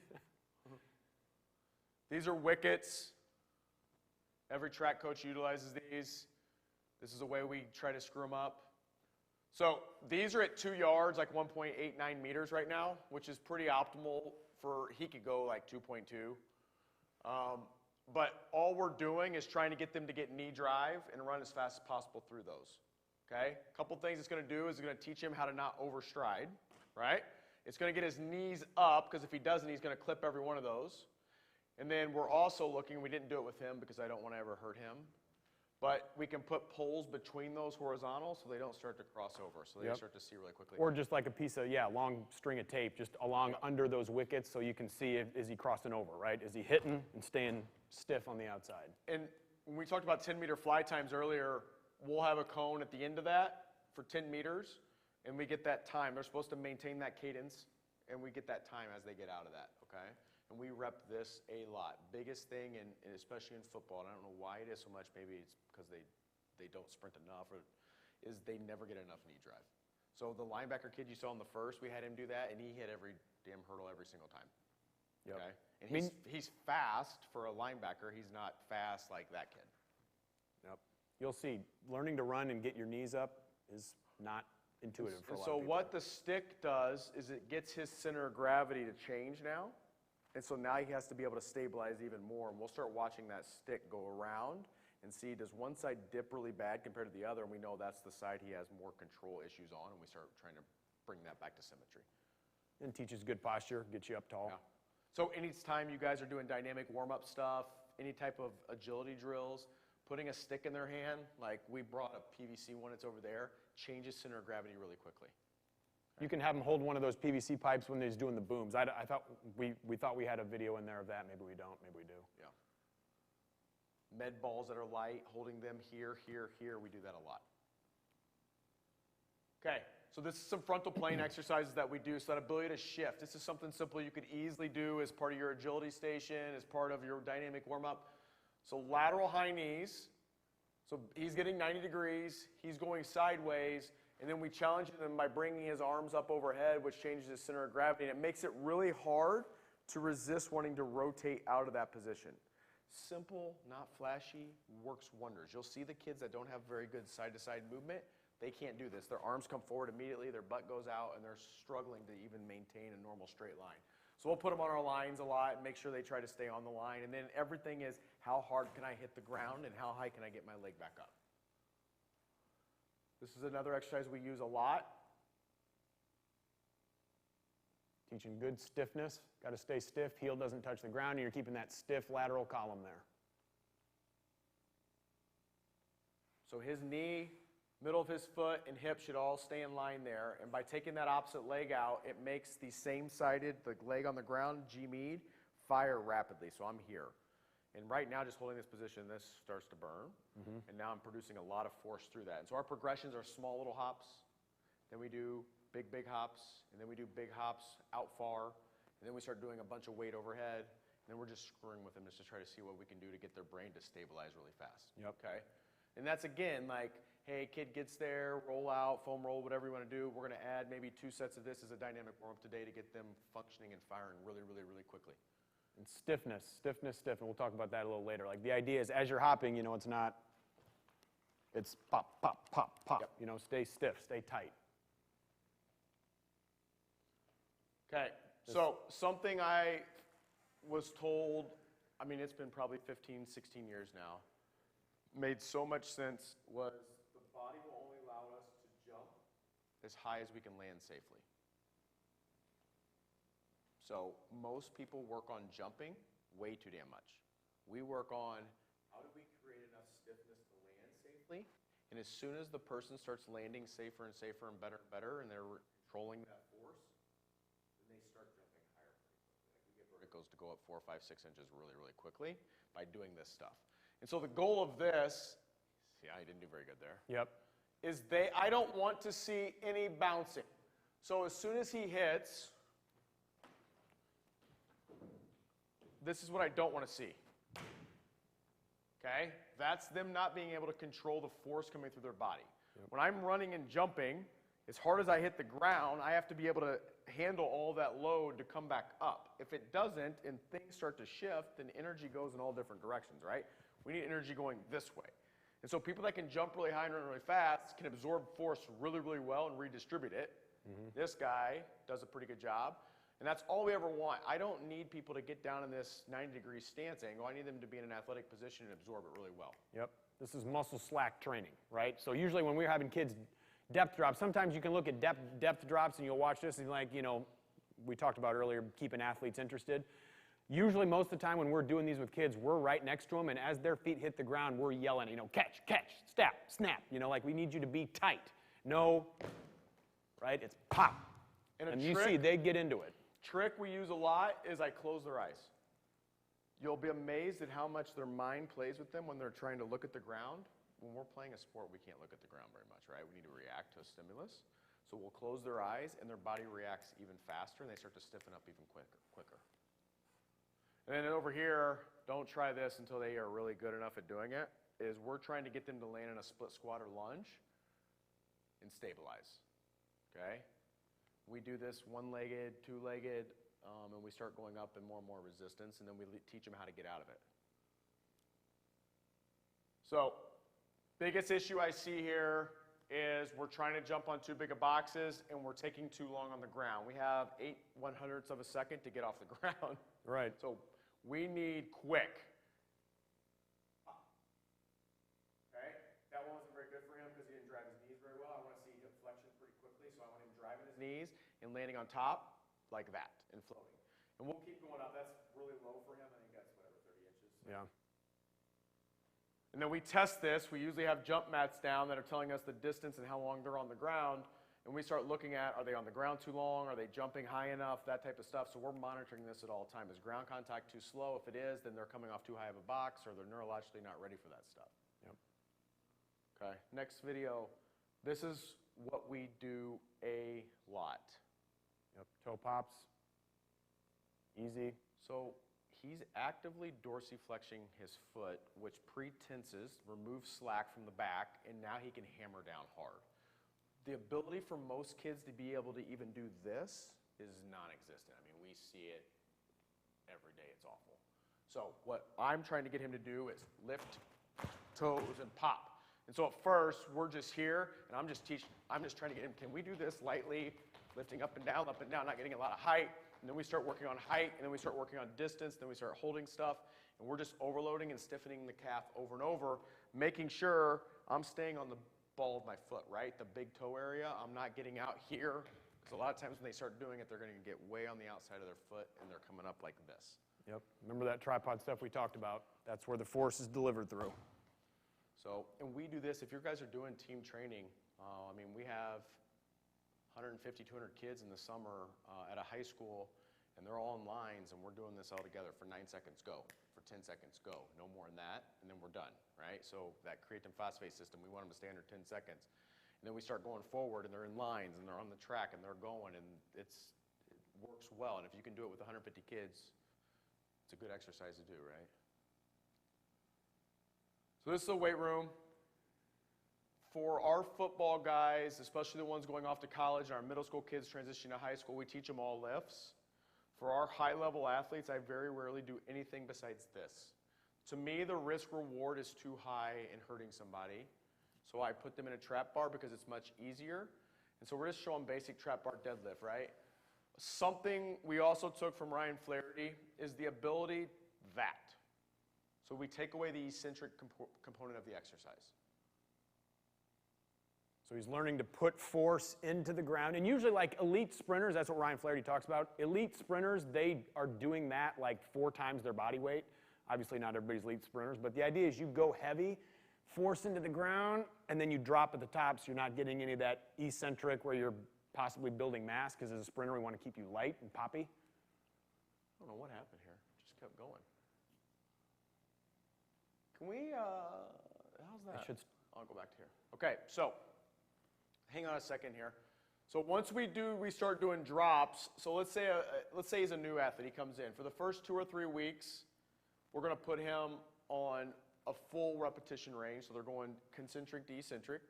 These are wickets. Every track coach utilizes these. This is a way we try to screw them up. So these are at 2 yards, like 1.89 meters right now, which is pretty optimal for, he could go like 2.2. But all we're doing is trying to get them to get knee drive and run as fast as possible through those. Okay? A couple things it's going to do is it's going to teach him how to not overstride, right? It's going to get his knees up, because if he doesn't, he's going to clip every one of those. And then we're also looking, we didn't do it with him because I don't want to ever hurt him, but we can put poles between those horizontals so they don't start to cross over, so they start to see really quickly. Or just like a piece of, long string of tape just along under those wickets so you can see is he crossing over, right? Is he hitting and staying stiff on the outside? And when we talked about 10-meter fly times earlier, we'll have a cone at the end of that for 10 meters, and we get that time. They're supposed to maintain that cadence, and we get that time as they get out of that, okay? And we rep this a lot. Biggest thing, and especially in football, and I don't know why it is so much, maybe it's because they don't sprint enough, or is they never get enough knee drive. So the linebacker kid you saw in the first, we had him do that, and he hit every damn hurdle every single time. Yep. Okay? And he's fast for a linebacker. He's not fast like that kid. Yep. You'll see, learning to run and get your knees up is not intuitive for a lot of So people. what the stick does is it gets his center of gravity to change now. And so now he has to be able to stabilize even more. And we'll start watching that stick go around and see, does one side dip really bad compared to the other? And we know that's the side he has more control issues on, and we start trying to bring that back to symmetry. And teaches good posture, gets you up tall. Yeah. So anytime you guys are doing dynamic warm-up stuff, any type of agility drills, putting a stick in their hand, like we brought a PVC one, it's over there, changes center of gravity really quickly. You can have him hold one of those PVC pipes when he's doing the booms. I thought we thought we had a video in there of that. Maybe we don't. Maybe we do. Yeah. Med balls that are light, holding them here, here, here. We do that a lot. Okay, so this is some frontal plane exercises that we do. So that ability to shift. This is something simple you could easily do as part of your agility station, as part of your dynamic warm-up. So lateral high knees. So he's getting 90 degrees. He's going sideways. And then we challenge him by bringing his arms up overhead, which changes his center of gravity. And it makes it really hard to resist wanting to rotate out of that position. Simple, not flashy, works wonders. You'll see the kids that don't have very good side-to-side movement, they can't do this. Their arms come forward immediately, their butt goes out, and they're struggling to even maintain a normal straight line. So we'll put them on our lines a lot and make sure they try to stay on the line. And then everything is, how hard can I hit the ground and how high can I get my leg back up? This is another exercise we use a lot. Teaching good stiffness. Got to stay stiff. Heel doesn't touch the ground, and you're keeping that stiff lateral column there. So his knee, middle of his foot, and hip should all stay in line there. And by taking that opposite leg out, it makes the same-sided, the leg on the ground, G-Mead, fire rapidly. So I'm here. And right now, just holding this position, this starts to burn. And now I'm producing a lot of force through that. And so our progressions are small little hops. Then we do big hops. And then we do big hops out far. And then we start doing a bunch of weight overhead. And then we're just screwing with them just to try to see what we can do to get their brain to stabilize really fast. Yep. Okay? And that's, again, like, hey, kid gets there, roll out, foam roll, whatever you want to do. We're going to add maybe 2 sets of this as a dynamic warm-up today to get them functioning and firing really quickly. And stiffness, stiffness, stiff, and we'll talk about that a little later. Like the idea is as you're hopping, it's not, it's pop, pop, pop, pop. Yep. Stay stiff, stay tight. Okay, so something I was told, it's been probably 15, 16 years now, made so much sense, was the body will only allow us to jump as high as we can land safely. So most people work on jumping way too damn much. We work on how do we create enough stiffness to land safely, and as soon as the person starts landing safer and safer and better, and they're controlling that force, goes to go up 4, 5, 6 inches really, really quickly by doing this stuff. And so the goal of this, see, I didn't do very good there, Yep. is I don't want to see any bouncing. So as soon as he hits, this is what I don't want to see. Okay? That's them not being able to control the force coming through their body. Yep. When I'm running and jumping, as hard as I hit the ground, I have to be able to handle all that load to come back up. If it doesn't and things start to shift, then energy goes in all different directions, right? We need energy going this way. And so people that can jump really high and run really fast can absorb force really, really well and redistribute it. This guy does a pretty good job. And that's all we ever want. I don't need people to get down in this 90-degree stance angle. I need them to be in an athletic position and absorb it really well. Yep. This is muscle slack training, right? So usually when we're having kids depth drop, sometimes you can look at depth drops and you'll watch this and like, you know, we talked about earlier, keeping athletes interested. Usually most of the time when we're doing these with kids, we're right next to them, and as their feet hit the ground, we're yelling, you know, catch, catch, snap, snap. You know, like we need you to be tight. No, right? It's pop. And you see, they get into it. Trick we use a lot is I close their eyes. You'll be amazed at how much their mind plays with them when they're trying to look at the ground. When we're playing a sport, we can't look at the ground very much, right? We need to react to a stimulus. So we'll close their eyes, and their body reacts even faster, and they start to stiffen up even quicker. And then over here, don't try this until they are really good enough at doing it, is we're trying to get them to land in a split squat or lunge and stabilize, okay? We do this one-legged, two-legged, and we start going up in more and more resistance, and then we teach them how to get out of it. So, biggest issue I see here is we're trying to jump on too big of boxes, and we're taking too long on the ground. We have 8/100ths of a second to get off the ground. Right. So we need quick. Okay, that one wasn't very good for him because he didn't drive his knees very well. I want to see hip flexion pretty quickly, so I want him driving his knees and landing on top like that and floating. And we'll keep going up. That's really low for him. I think that's whatever, 30 inches. Yeah. And then we test this. We usually have jump mats down that are telling us the distance and how long they're on the ground. And we start looking at, are they on the ground too long? Are they jumping high enough? That type of stuff. So we're monitoring this at all time. Is ground contact too slow? If it is, then they're coming off too high of a box, or they're neurologically not ready for that stuff. Yep. Okay, next video. This is what we do a lot. Yep. Toe pops. Easy. So he's actively dorsiflexing his foot, which pre-tenses, removes slack from the back, and now he can hammer down hard. The ability for most kids to be able to even do this is non-existent. I mean, we see it every day. It's awful. So what I'm trying to get him to do is lift toes and pop. And so at first, we're just here, and I'm just trying to get him, can we do this lightly, lifting up and down, not getting a lot of height. And then we start working on height, and then we start working on distance, then we start holding stuff, and we're just overloading and stiffening the calf over and over, making sure I'm staying on the ball of my foot, right? The big toe area, I'm not getting out here, because a lot of times when they start doing it, they're going to get way on the outside of their foot, and they're coming up like this. Yep. Remember that tripod stuff we talked about? That's where the force is delivered through. So, and we do this, if you guys are doing team training, I mean, we have 150, 200 kids in the summer at a high school, and they're all in lines, and we're doing this all together for 9 seconds, go. For 10 seconds, go. No more than that, and then we're done, right? So that creatine phosphate system, we want them to stay under 10 seconds. And then we start going forward, and they're in lines, and they're on the track, and they're going, and it works well. And if you can do it with 150 kids, it's a good exercise to do, right? So this is a weight room. For our football guys, especially the ones going off to college, and our middle school kids transitioning to high school, we teach them all lifts. For our high-level athletes, I very rarely do anything besides this. To me, the risk-reward is too high in hurting somebody, so I put them in a trap bar because it's much easier. And so we're just showing basic trap bar deadlift, right? Something we also took from Ryan Flaherty is the ability that. So we take away the eccentric component of the exercise. So he's learning to put force into the ground. And usually like elite sprinters, that's what Ryan Flaherty talks about. Elite sprinters, they are doing that like 4 times their body weight. Obviously not everybody's elite sprinters, but the idea is you go heavy, force into the ground, and then you drop at the top so you're not getting any of that eccentric where you're possibly building mass, because as a sprinter we want to keep you light and poppy. don't know what happened here. Just kept going. Can we, how's that? I'll go back to here. Okay, so hang on a second here. So once we start doing drops, so let's say he's a new athlete, he comes in. For the first 2 or 3 weeks, we're gonna put him on a full repetition range, so they're going concentric to eccentric.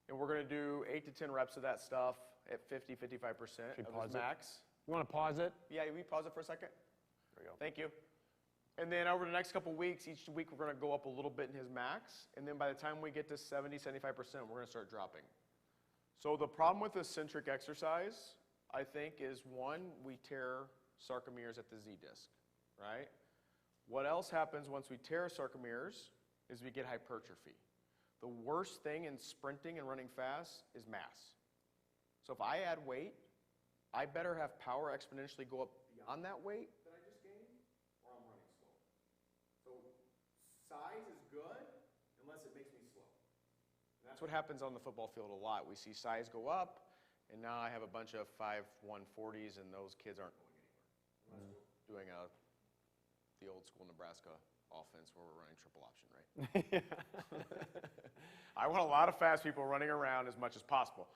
And we're gonna do 8 to 10 reps of that stuff at 50, 55% of his max. You want to pause it? Yeah, we pause it for a second? There you go. Thank you. And then over the next couple weeks, each week we're gonna go up a little bit in his max, and then by the time we get to 70, 75%, we're gonna start dropping. So the problem with eccentric exercise, I think, is one, we tear sarcomeres at the Z disc, right? What else happens once we tear sarcomeres is we get hypertrophy. The worst thing in sprinting and running fast is mass. So if I add weight, I better have power exponentially go up beyond that weight that I just gained, or I'm running slow. So size is good unless it makes me slow. And that's what happens on the football field a lot. We see size go up, and now I have a bunch of 5'140s, and those kids aren't going anywhere. Unless we're doing the old school Nebraska offense where we're running triple option, right? I want a lot of fast people running around as much as possible.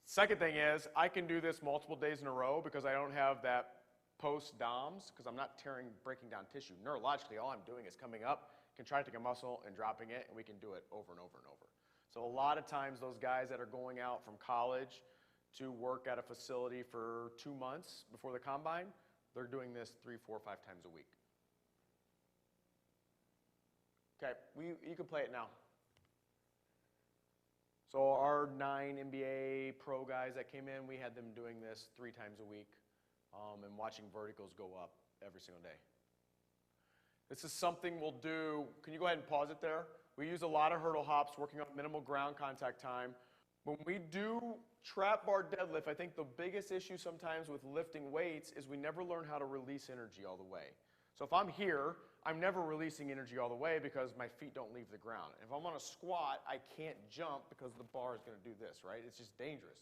Second thing is, I can do this multiple days in a row because I don't have that post-DOMS, because I'm not breaking down tissue. Neurologically, all I'm doing is coming up, contracting a muscle, and dropping it, and we can do it over and over and over. So a lot of times, those guys that are going out from college to work at a facility for 2 months before the combine, they're doing this 3, 4, 5 times a week. Okay, you can play it now. So our 9 NBA pro guys that came in, we had them doing this 3 times a week and watching verticals go up every single day. This is something we'll do. Can you go ahead and pause it there? We use a lot of hurdle hops, working on minimal ground contact time. When we do trap bar deadlift, I think the biggest issue sometimes with lifting weights is we never learn how to release energy all the way. So if I'm here, I'm never releasing energy all the way because my feet don't leave the ground. If I'm on a squat, I can't jump because the bar is going to do this, right? It's just dangerous.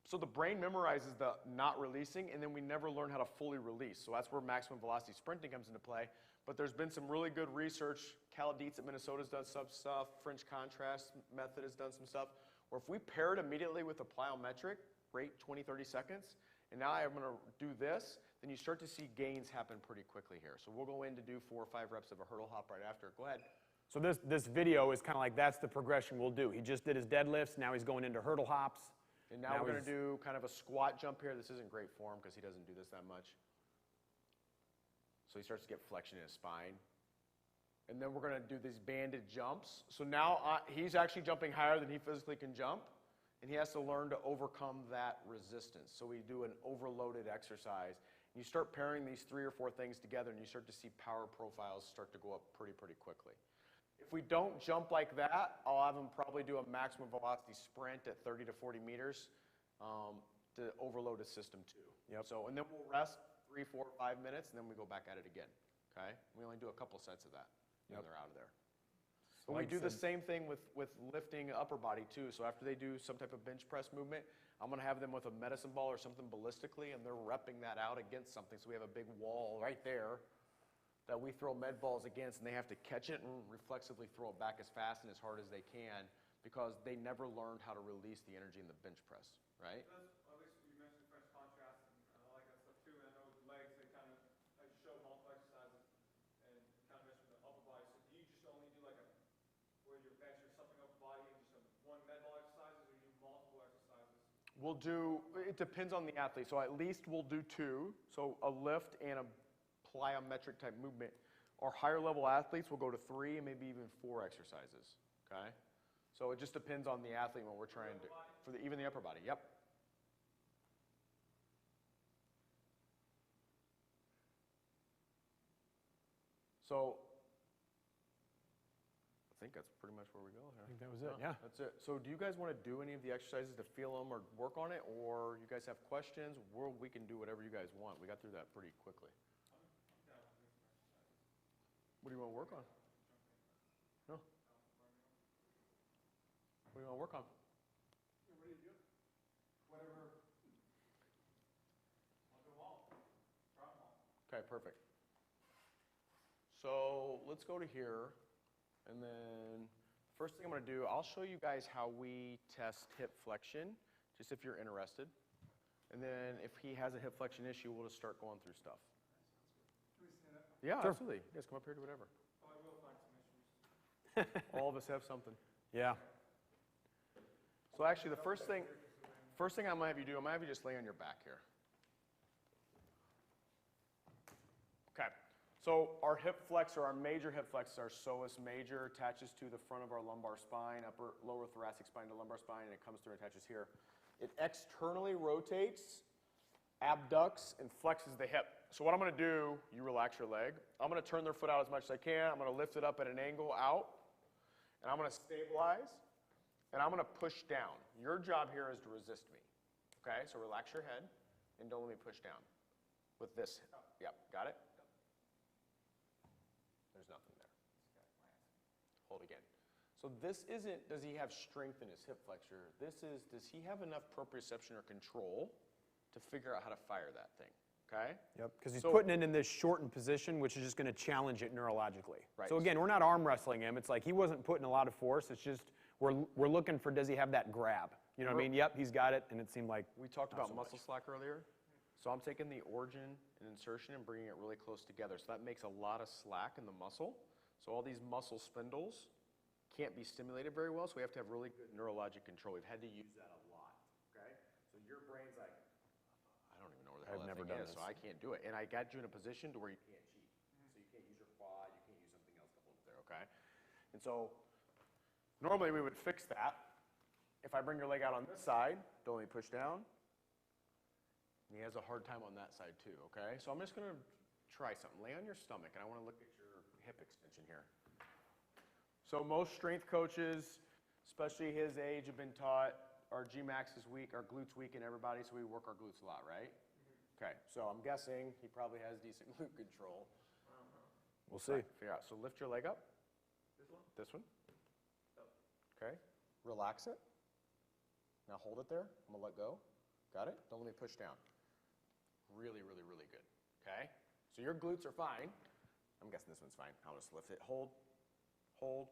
So the brain memorizes the not releasing, and then we never learn how to fully release. So that's where maximum velocity sprinting comes into play. But there's been some really good research. Cal Dietz at Minnesota's done some stuff. French Contrast Method has done some stuff. Where if we pair it immediately with a plyometric, rate 20, 30 seconds, and now I'm going to do this, then you start to see gains happen pretty quickly here. So we'll go in to do 4 or 5 reps of a hurdle hop right after. Go ahead. So this video is kind of like, that's the progression we'll do. He just did his deadlifts. Now he's going into hurdle hops. And now we're going to do kind of a squat jump here. This isn't great form because he doesn't do this that much. So he starts to get flexion in his spine. And then we're going to do these banded jumps. So now he's actually jumping higher than he physically can jump. And he has to learn to overcome that resistance. So we do an overloaded exercise. And you start pairing these 3 or 4 things together, and you start to see power profiles start to go up pretty quickly. If we don't jump like that, I'll have him probably do a maximum velocity sprint at 30 to 40 meters to overload his system too. Yep. So, and then we'll rest 3, 4, 5 minutes, and then we go back at it again. Okay? We only do a couple sets of that, and they're out of there. But we do the same thing with lifting upper body too. So after they do some type of bench press movement, I'm going to have them with a medicine ball or something ballistically, and they're repping that out against something. So we have a big wall right there that we throw med balls against, and they have to catch it and reflexively throw it back as fast and as hard as they can because they never learned how to release the energy in the bench press, right? At least you mentioned French contrast and all that kind of stuff too. And I know with legs, they kind of show multiple exercises and kind of mentioned the upper body. So do you just only do like where you're benching something upper body and just one med ball exercises, or you do multiple exercises? We'll do, it depends on the athlete. So at least we'll do 2. So a lift and a plyometric type movement. Our higher level athletes will go to 3 and maybe even 4 exercises, okay? So it just depends on the athlete and what we're trying to do. For even the upper body, yep. So I think that's pretty much where we go here. I think that was it, yeah. That's it. So do you guys want to do any of the exercises to feel them or work on it, or you guys have questions? We can do whatever you guys want. We got through that pretty quickly. What do you want to work on? No. What do you want to work on? What do you do? Whatever. I'll do them all. Try them all. Okay. Okay, perfect. So let's go to here, and then first thing I'm going to do, I'll show you guys how we test hip flexion, just if you're interested. And then if he has a hip flexion issue, we'll just start going through stuff. Can we stand up? Yeah, Sure. absolutely. You guys come up here, do whatever. Oh, I will find some issues. All of us have something. Yeah. So actually, the first thing I'm going to have you do, I'm going to have you just lay on your back here. Okay. So our hip flexor, our major hip flexor, our psoas major, attaches to the front of our lumbar spine, lower thoracic spine to lumbar spine, and it comes through and attaches here. It externally rotates, abducts, and flexes the hip. So what I'm going to do, you relax your leg. I'm going to turn their foot out as much as I can. I'm going to lift it up at an angle out, and I'm going to stabilize, and I'm going to push down. Your job here is to resist me. Okay, so relax your head, and don't let me push down. With this, yep, got it? There's nothing there. Hold again. So this isn't, does he have strength in his hip flexor? This is, does he have enough proprioception or control to figure out how to fire that thing, okay? Yep, because he's So- putting it in this shortened position, which is just going to challenge it neurologically. Right. So again, we're not arm wrestling him. It's like he wasn't putting a lot of force. It's just we're looking for, does he have that grab? You know what I mean? Yep, he's got it, and it seemed like We talked Not about so muscle much. slack earlier. So I'm taking the origin and insertion and bringing it really close together. So that makes a lot of slack in the muscle. So all these muscle spindles can't be stimulated very well, so we have to have really good neurologic control. We've had to use that a lot, okay? So your brain's like, I don't even know where the hell I've that never thing done is, this. so I can't do it. And I got you in a position to where you can't cheat. So you can't use your quad, you can't use something else to hold it there, okay? And so normally we would fix that. If I bring your leg out on this side, don't let me push down. And he has a hard time on that side too, okay? So I'm just gonna try something. Lay on your stomach, and I wanna look at your hip extension here. So most strength coaches, especially his age, have been taught our G-max is weak, our glutes weaken everybody, so we work our glutes a lot, right? Okay, so I'm guessing he probably has decent glute control. we'll see. Figure out. So lift your leg up. This one? This one. Okay. Relax it. Now hold it there. I'm gonna let go. Got it? Don't let me push down. Really, really, really good. Okay? So your glutes are fine. I'm guessing this one's fine. I'll just lift it. Hold. Hold.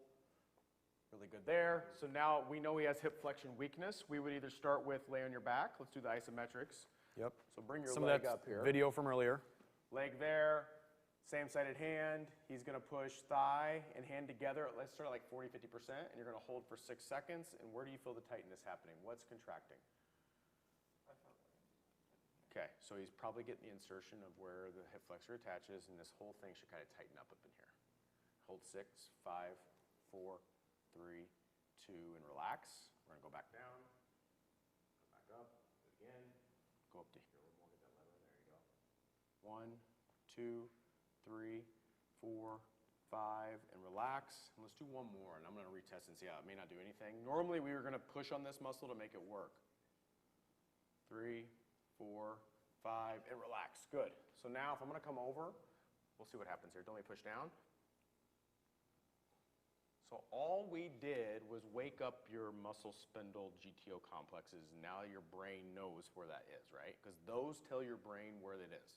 Really good there. So now we know he has hip flexion weakness. We would either start with lay on your back. Let's do the isometrics. Yep. So bring your Some of leg that up here. video from earlier. Leg there, same-sided hand. He's gonna push thigh and hand together. Let's start at like 40, 50%, and you're gonna hold for 6 seconds. And where do you feel the tightness happening? What's contracting? Okay, so he's probably getting the insertion of where the hip flexor attaches, and this whole thing should kind of tighten up in here. Hold 6, 5, 4, 3, 2, and relax. We're gonna go back down, go back up, do it again, go up to here. We'll get that lever. There you go. 1, 2, 3, 4, 5, and relax. And let's do one more, and I'm gonna retest and see how it may not do anything. Normally we were gonna push on this muscle to make it work. 3, 4, 5, and relax. Good. So now if I'm gonna come over, we'll see what happens here. Don't let me push down. So all we did was wake up your muscle spindle GTO complexes. Now your brain knows where that is, right? Because those tell your brain where it is.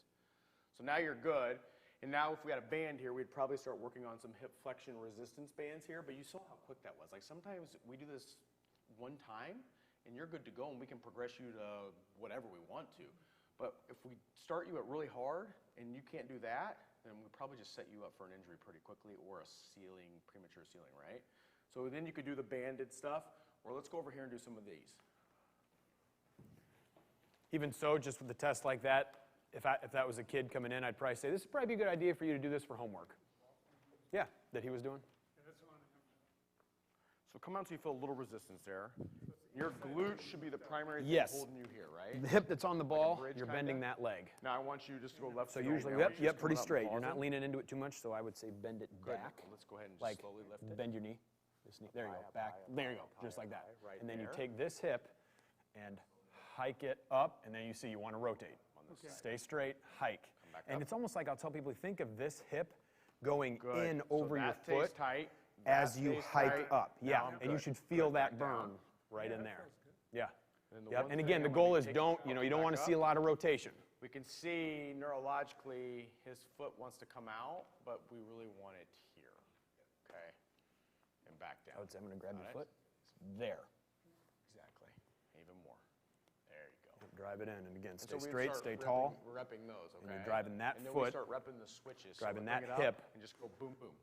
So now you're good. And now if we had a band here, we'd probably start working on some hip flexion resistance bands here. But you saw how quick that was. Like sometimes we do this one time, and you're good to go, and we can progress you to whatever we want to. But if we start you at really hard, and you can't do that, then we probably just set you up for an injury pretty quickly or a ceiling, premature ceiling, right? So then you could do the banded stuff, or let's go over here and do some of these. Even so, just with a test like that, if that was a kid coming in, I'd probably say, this would probably be a good idea for you to do this for homework. Yeah, that he was doing. Yeah, that's on him. So come out so you feel a little resistance there. Your glute should be the primary thing Yes. holding you here, right? The hip that's on the ball, bridge you're kinda? bending that leg. Now I want you just to go left. So to go usually, now. I want you yep, just pretty coming up straight. and You're not pausing. leaning into it too much, so I would say bend it Good. back. Let's go ahead and Like, just slowly lift it. bend your knee. This knee. There you go. Up Back. high, up There you high, go. up Just high, like up that. high, right And then you there. take this hip and hike it up, and then you see you want to rotate. Stay straight, hike. back And up. it's almost like I'll tell people, think of this hip going Good. in So over your that stays foot tight. as That you stays hike tight. up. Now Yeah, I'm and you good. should feel Good. that Back burn down. right in there. Yeah. And the Yep. one And thing again, the I'm goal gonna is take don't, you up know, and you don't back want to up. see a lot of rotation. We can see neurologically his foot wants to come out, but we really want it here. Okay? And back down. I would say I'm going to grab Got your it? foot. There. Exactly. Even more. There you go. Drive it in, and again, And stay so we straight, start stay repping- tall. We're repping those, okay? And you're driving that and then we foot, start repping the switches. driving So we that bring it hip up and just go boom, boom.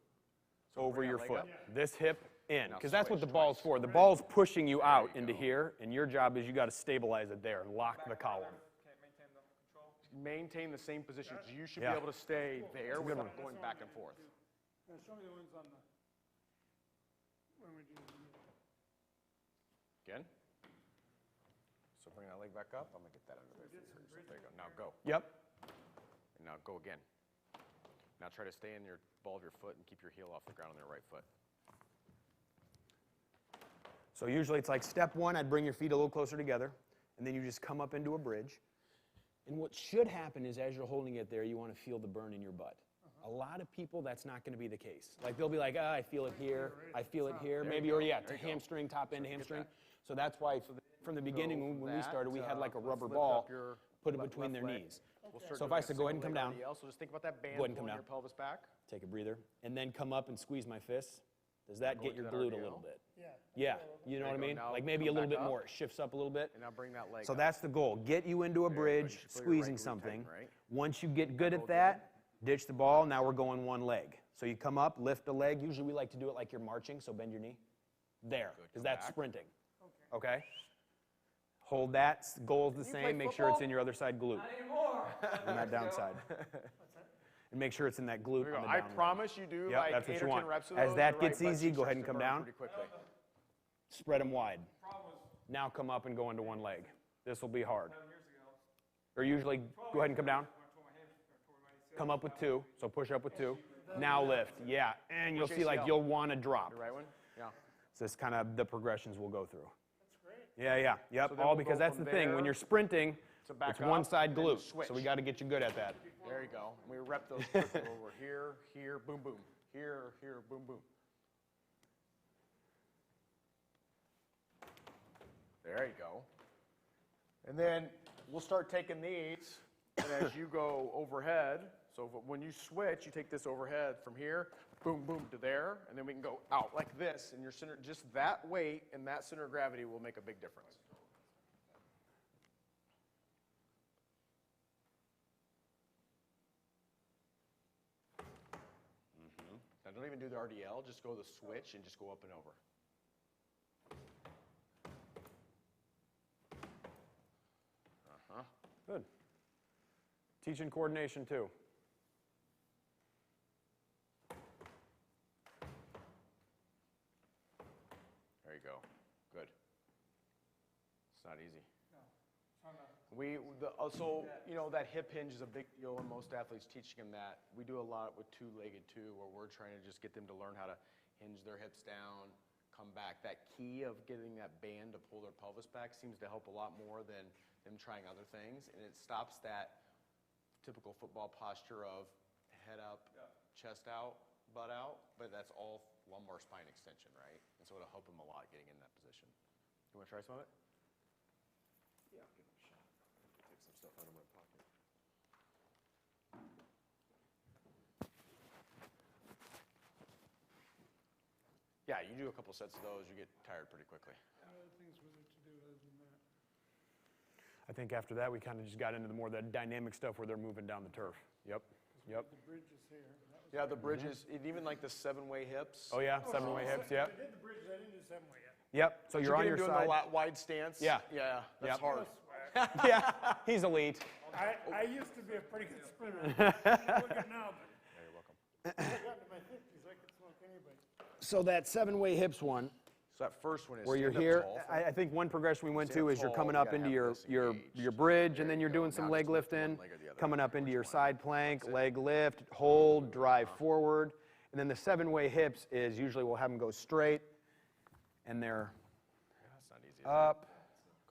So over bring your that foot. leg up. This hip in, Now because that's what the switch ball's twice. for. The ball's pushing you out you into go. here, and your job is you got to stabilize it there, lock the column. Can't maintain the control. Maintain the same position. You should Yeah. be able to stay there good without one. going back and forth. Now, show me the ones on the, when we do the knee. Again. So bring that leg back up. I'm going to get that under there. For you. So there you go. Now go. Yep. And now go again. Now try to stay in your ball of your foot and keep your heel off the ground on your right foot. So usually it's like step one, I'd bring your feet a little closer together, and then you just come up into a bridge. And what should happen is as you're holding it there, you want to feel the burn in your butt. A lot of people, that's not going to be the case. Like they'll be like, I feel it here, I feel it here, maybe, or yeah, to hamstring, top end hamstring. So that's why from the beginning when we started, we had like a rubber ball, put it between their knees. So if I said, go ahead and come down, So just think about that band Go ahead and come pulling down. your pelvis back. take a breather, and then come up and squeeze my fists. Does that get into your that glute a RDL. little bit? Yeah. Yeah, you know what I you go. mean? Now Like maybe a come little back bit up. more, it shifts up a little bit. And now bring that leg So up. that's the goal, get you into a Very good. bridge, You feel your right squeezing glute something. tighten, right? Once you get good go at again. that, ditch the ball, now we're going one leg. So you come up, lift the leg, usually we like to do it like you're marching, so bend your knee. There, Good, because come that's back. sprinting. Okay? Hold that, goal's the You play same, make sure it's football? in your other side glute. On that downside. And make sure it's in that glute There you on go. the I down leg. promise you do Yep, like that's what 8 you or 10 want. reps of As those, that your right gets butt easy, cheek go ahead starts and to come burn down. pretty quickly. Spread them wide. Problem was Now come up and go into one leg. This will be hard. 7 years ago. Or usually, go ahead and come down. When I tore my hamstring, or tore my ACL. Come up with two, so push up with two. Now lift, yeah, and you'll Push see like ACL. you'll want to drop. The right one? Yeah. So this kind of the progressions we'll go through. That's great. Yeah, yeah, yep, So then all we'll because go that's the from thing. When there you're sprinting, to back it's one up, side and then glute, switch. so we got to get you good at that. There you go. We rep those quickly over here, here, boom, boom. Here, here, boom, boom. There you go. And then we'll start taking these, and as you go overhead, so when you switch, you take this overhead from here, boom, boom, to there, and then we can go out like this, and your center, just that weight and that center of gravity will make a big difference. Now don't even do the RDL, just go the switch and just go up and over. Uh-huh. Good. Teaching coordination too. There you go. Good. It's not easy. Trying to So, you know, that hip hinge is a big deal, and most athletes teaching them that. We do a lot with two-legged too, where we're trying to just get them to learn how to hinge their hips down, come back. That key of getting that band to pull their pelvis back seems to help a lot more than them trying other things, and it stops that typical football posture of head up, chest out, butt out, but that's all lumbar spine extension, right? And so it'll help them a lot getting in that position. You want to try some of it? Yeah, I'll give it a shot. Take some stuff out of my pocket. Yeah, you do a couple sets of those, you get tired pretty quickly. What other things was there to do other than that? I think after that, we kind of just got into the more the dynamic stuff where they're moving down the turf. Yep, yep. The bridge is here. That was Yeah, the bridges, and even like the seven-way hips. Oh yeah, seven-way hips, yep. I did the bridge, I didn't do seven-way yet. Yep, so you're on your doing side. the wide stance. Yeah. Yeah, that's Yep. hard. Yeah, he's elite. I used to be a pretty good sprinter. Look at now, but Yeah, you're welcome. when I got into my 50s, I could smoke anybody. So that seven-way hips one, So that first one is where you're stand up here, tall. I think one progression we went Stand to up is you're tall, coming you up gotta into have your, this your, engaged. your bridge, There and then you you're go. doing some Now leg just lift one lifting, leg or the other. coming up into Which your one? side plank, That's it. leg lift, hold, drive forward. And then the seven-way hips is usually we'll have them go straight, and they're Yeah, that's not easy. up.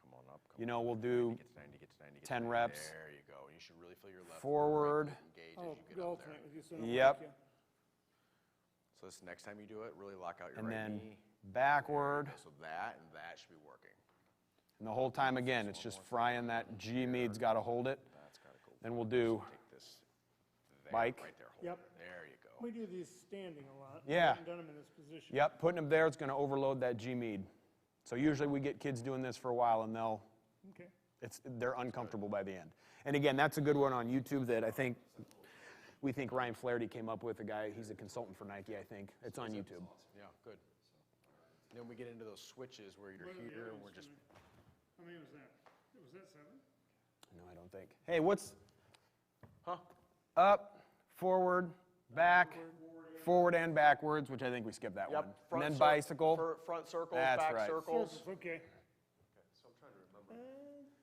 Come on up. Come You know, we'll do Get to 90, get to 90, get to 10 90. reps. There you go. You should really feel your left Forward. right glute engage Oh, as you get go up alternate there. with you, so I don't Yep. break you. So this next time you do it, really lock out your And right then knee. backward. So that and that should be working. And the whole time, again, it's just frying that G-mead's got to hold it. That's gotta go Then we'll do Take this there, bike. right there. Hold Yep. it. There you go. We do these standing a lot. We Yeah. haven't done them in this position. Yep, putting them there, it's going to overload that G Mead. So usually we get kids doing this for a while and Okay. they're uncomfortable by the end. And again, that's a good one on YouTube that we think Ryan Flaherty came up with. A guy, he's a consultant for Nike, I think. It's on YouTube. Yeah, good. Then we get into those switches where you're What are the here and others we're just, How many was that? Was that 7? No, I don't think. Hey, what's huh? up, forward, back, forward and backwards, which I think we skipped that Yep. one. And front then cir- bicycle. Front circles, That's back right. circles. Circles, okay. So I'm trying to remember.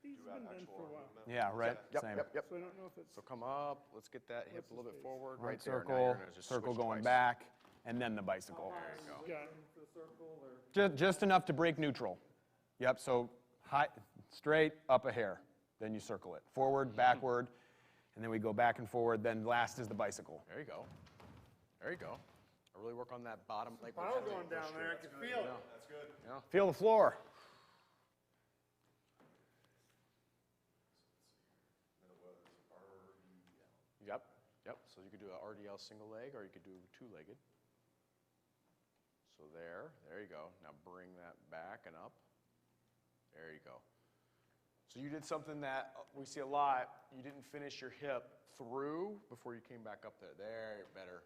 These have been done for a while. Yeah, right. Yep, Same. yep, yep. So I don't know if it's, So come up, let's get that hip a little bit forward. Right there. Now circle, you're gonna just circle switch going twice. back, and then the bicycle. got it. Just enough to break neutral. Yep, so high, straight, up a hair. Then you circle it. Forward, backward, and then we go back and forward. Then last is the bicycle. There you go. There you go. I really work on that bottom leg. Power going down there, I can feel it. That's good. Feel the floor. Yep, yep. So you could do an RDL single leg, or you could do two-legged. So there you go. Now bring that back and up. There you go. So you did something that we see a lot. You didn't finish your hip through before you came back up there. There, better.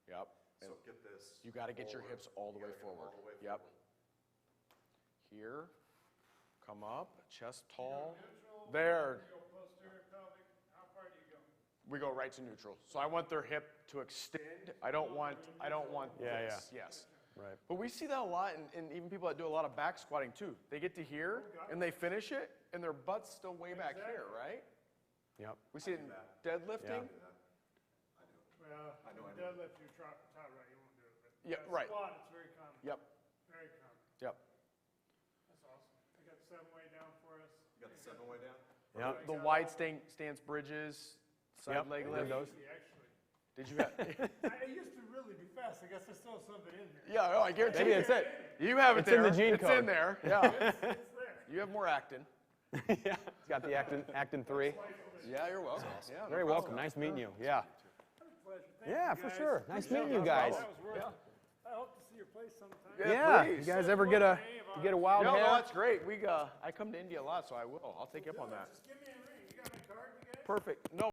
Yep. So get this. You got to get your forward. hips all the You way gotta get 'em forward. all the way Yep. forward. Here, come up, chest tall. There. You go posterior pelvic, how far do you go? We go right to neutral. So I want their hip to extend. I don't want Yeah, this. Yes. Right. But we see that a lot in even people that do a lot of back squatting too. They get to here and they finish it and their butt's still way back here, right? Yep. We see it in deadlifting. Well, deadlift, you're top right, you won't do it. But Yeah, right. Squat, it's very common. Yep, Very common. yep. That's awesome. I got 7 way down for us. You got the 7-way down? Yep. The wide stance bridges, side Yep, leg I lift. did those. Easy, actually. Did you have? I used to really be fast. I guess I still have some of it in here. Yeah, oh, I guarantee Maybe you. that's it. You have it It's there. in the gene It's code. in there. Yeah. It's there. You have more actin. Yeah. It's got the actin 3. Yeah, you're welcome. Yeah, no Very problem. welcome. Nice meeting you. Yeah. Pleasure. Thank Yeah, you, for guys. sure. Nice Appreciate meeting you it. guys. That was worth it. I hope to see your place sometime. Yeah. please. You guys ever get a wild No, hair? that's great. I come to India a lot, so I will. I'll take you up on that. Just give me a ring. You got my card, you guys? Perfect. No.